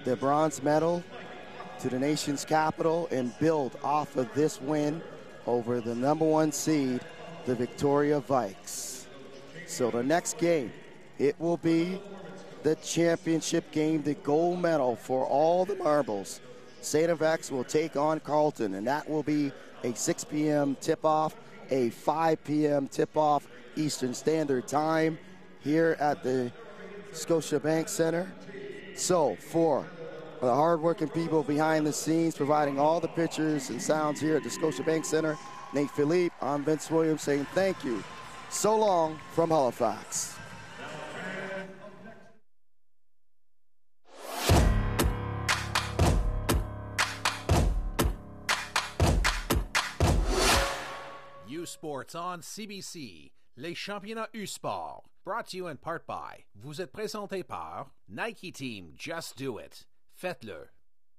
B: the bronze medal to the nation's capital and build off of this win over the #1 seed, the Victoria Vikes. So the next game, it will be the championship game, the gold medal for all the marbles. St. FX will take on Carleton, and that will be a 6 p.m. tip-off, a 5 p.m. tip-off Eastern Standard Time here at the Scotiabank Center. So for the hardworking people behind the scenes providing all the pictures and sounds here at the Scotiabank Center, Nate Philippe, I'm Vince Williams saying thank you. So long from Halifax.
A: U Sports on CBC, les championnats U Sport, brought to you in part by, vous êtes présenté par Nike Team Just Do It, faites-le.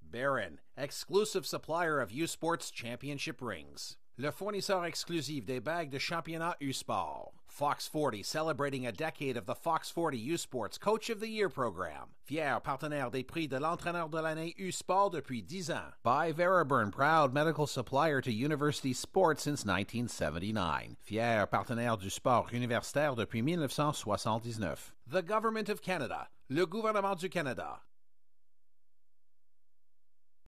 A: Barron, exclusive supplier of U Sports championship rings. Le fournisseur exclusif des bagues de championnat U Sport. Fox 40, celebrating a decade of the Fox 40 U Sports Coach of the Year program. Fier partenaire des prix de l'entraîneur de l'année U Sport depuis 10 ans. By Veraburn, proud medical supplier to university sports since 1979. Fier partenaire du sport universitaire depuis 1979. The Government of Canada. Le gouvernement du Canada.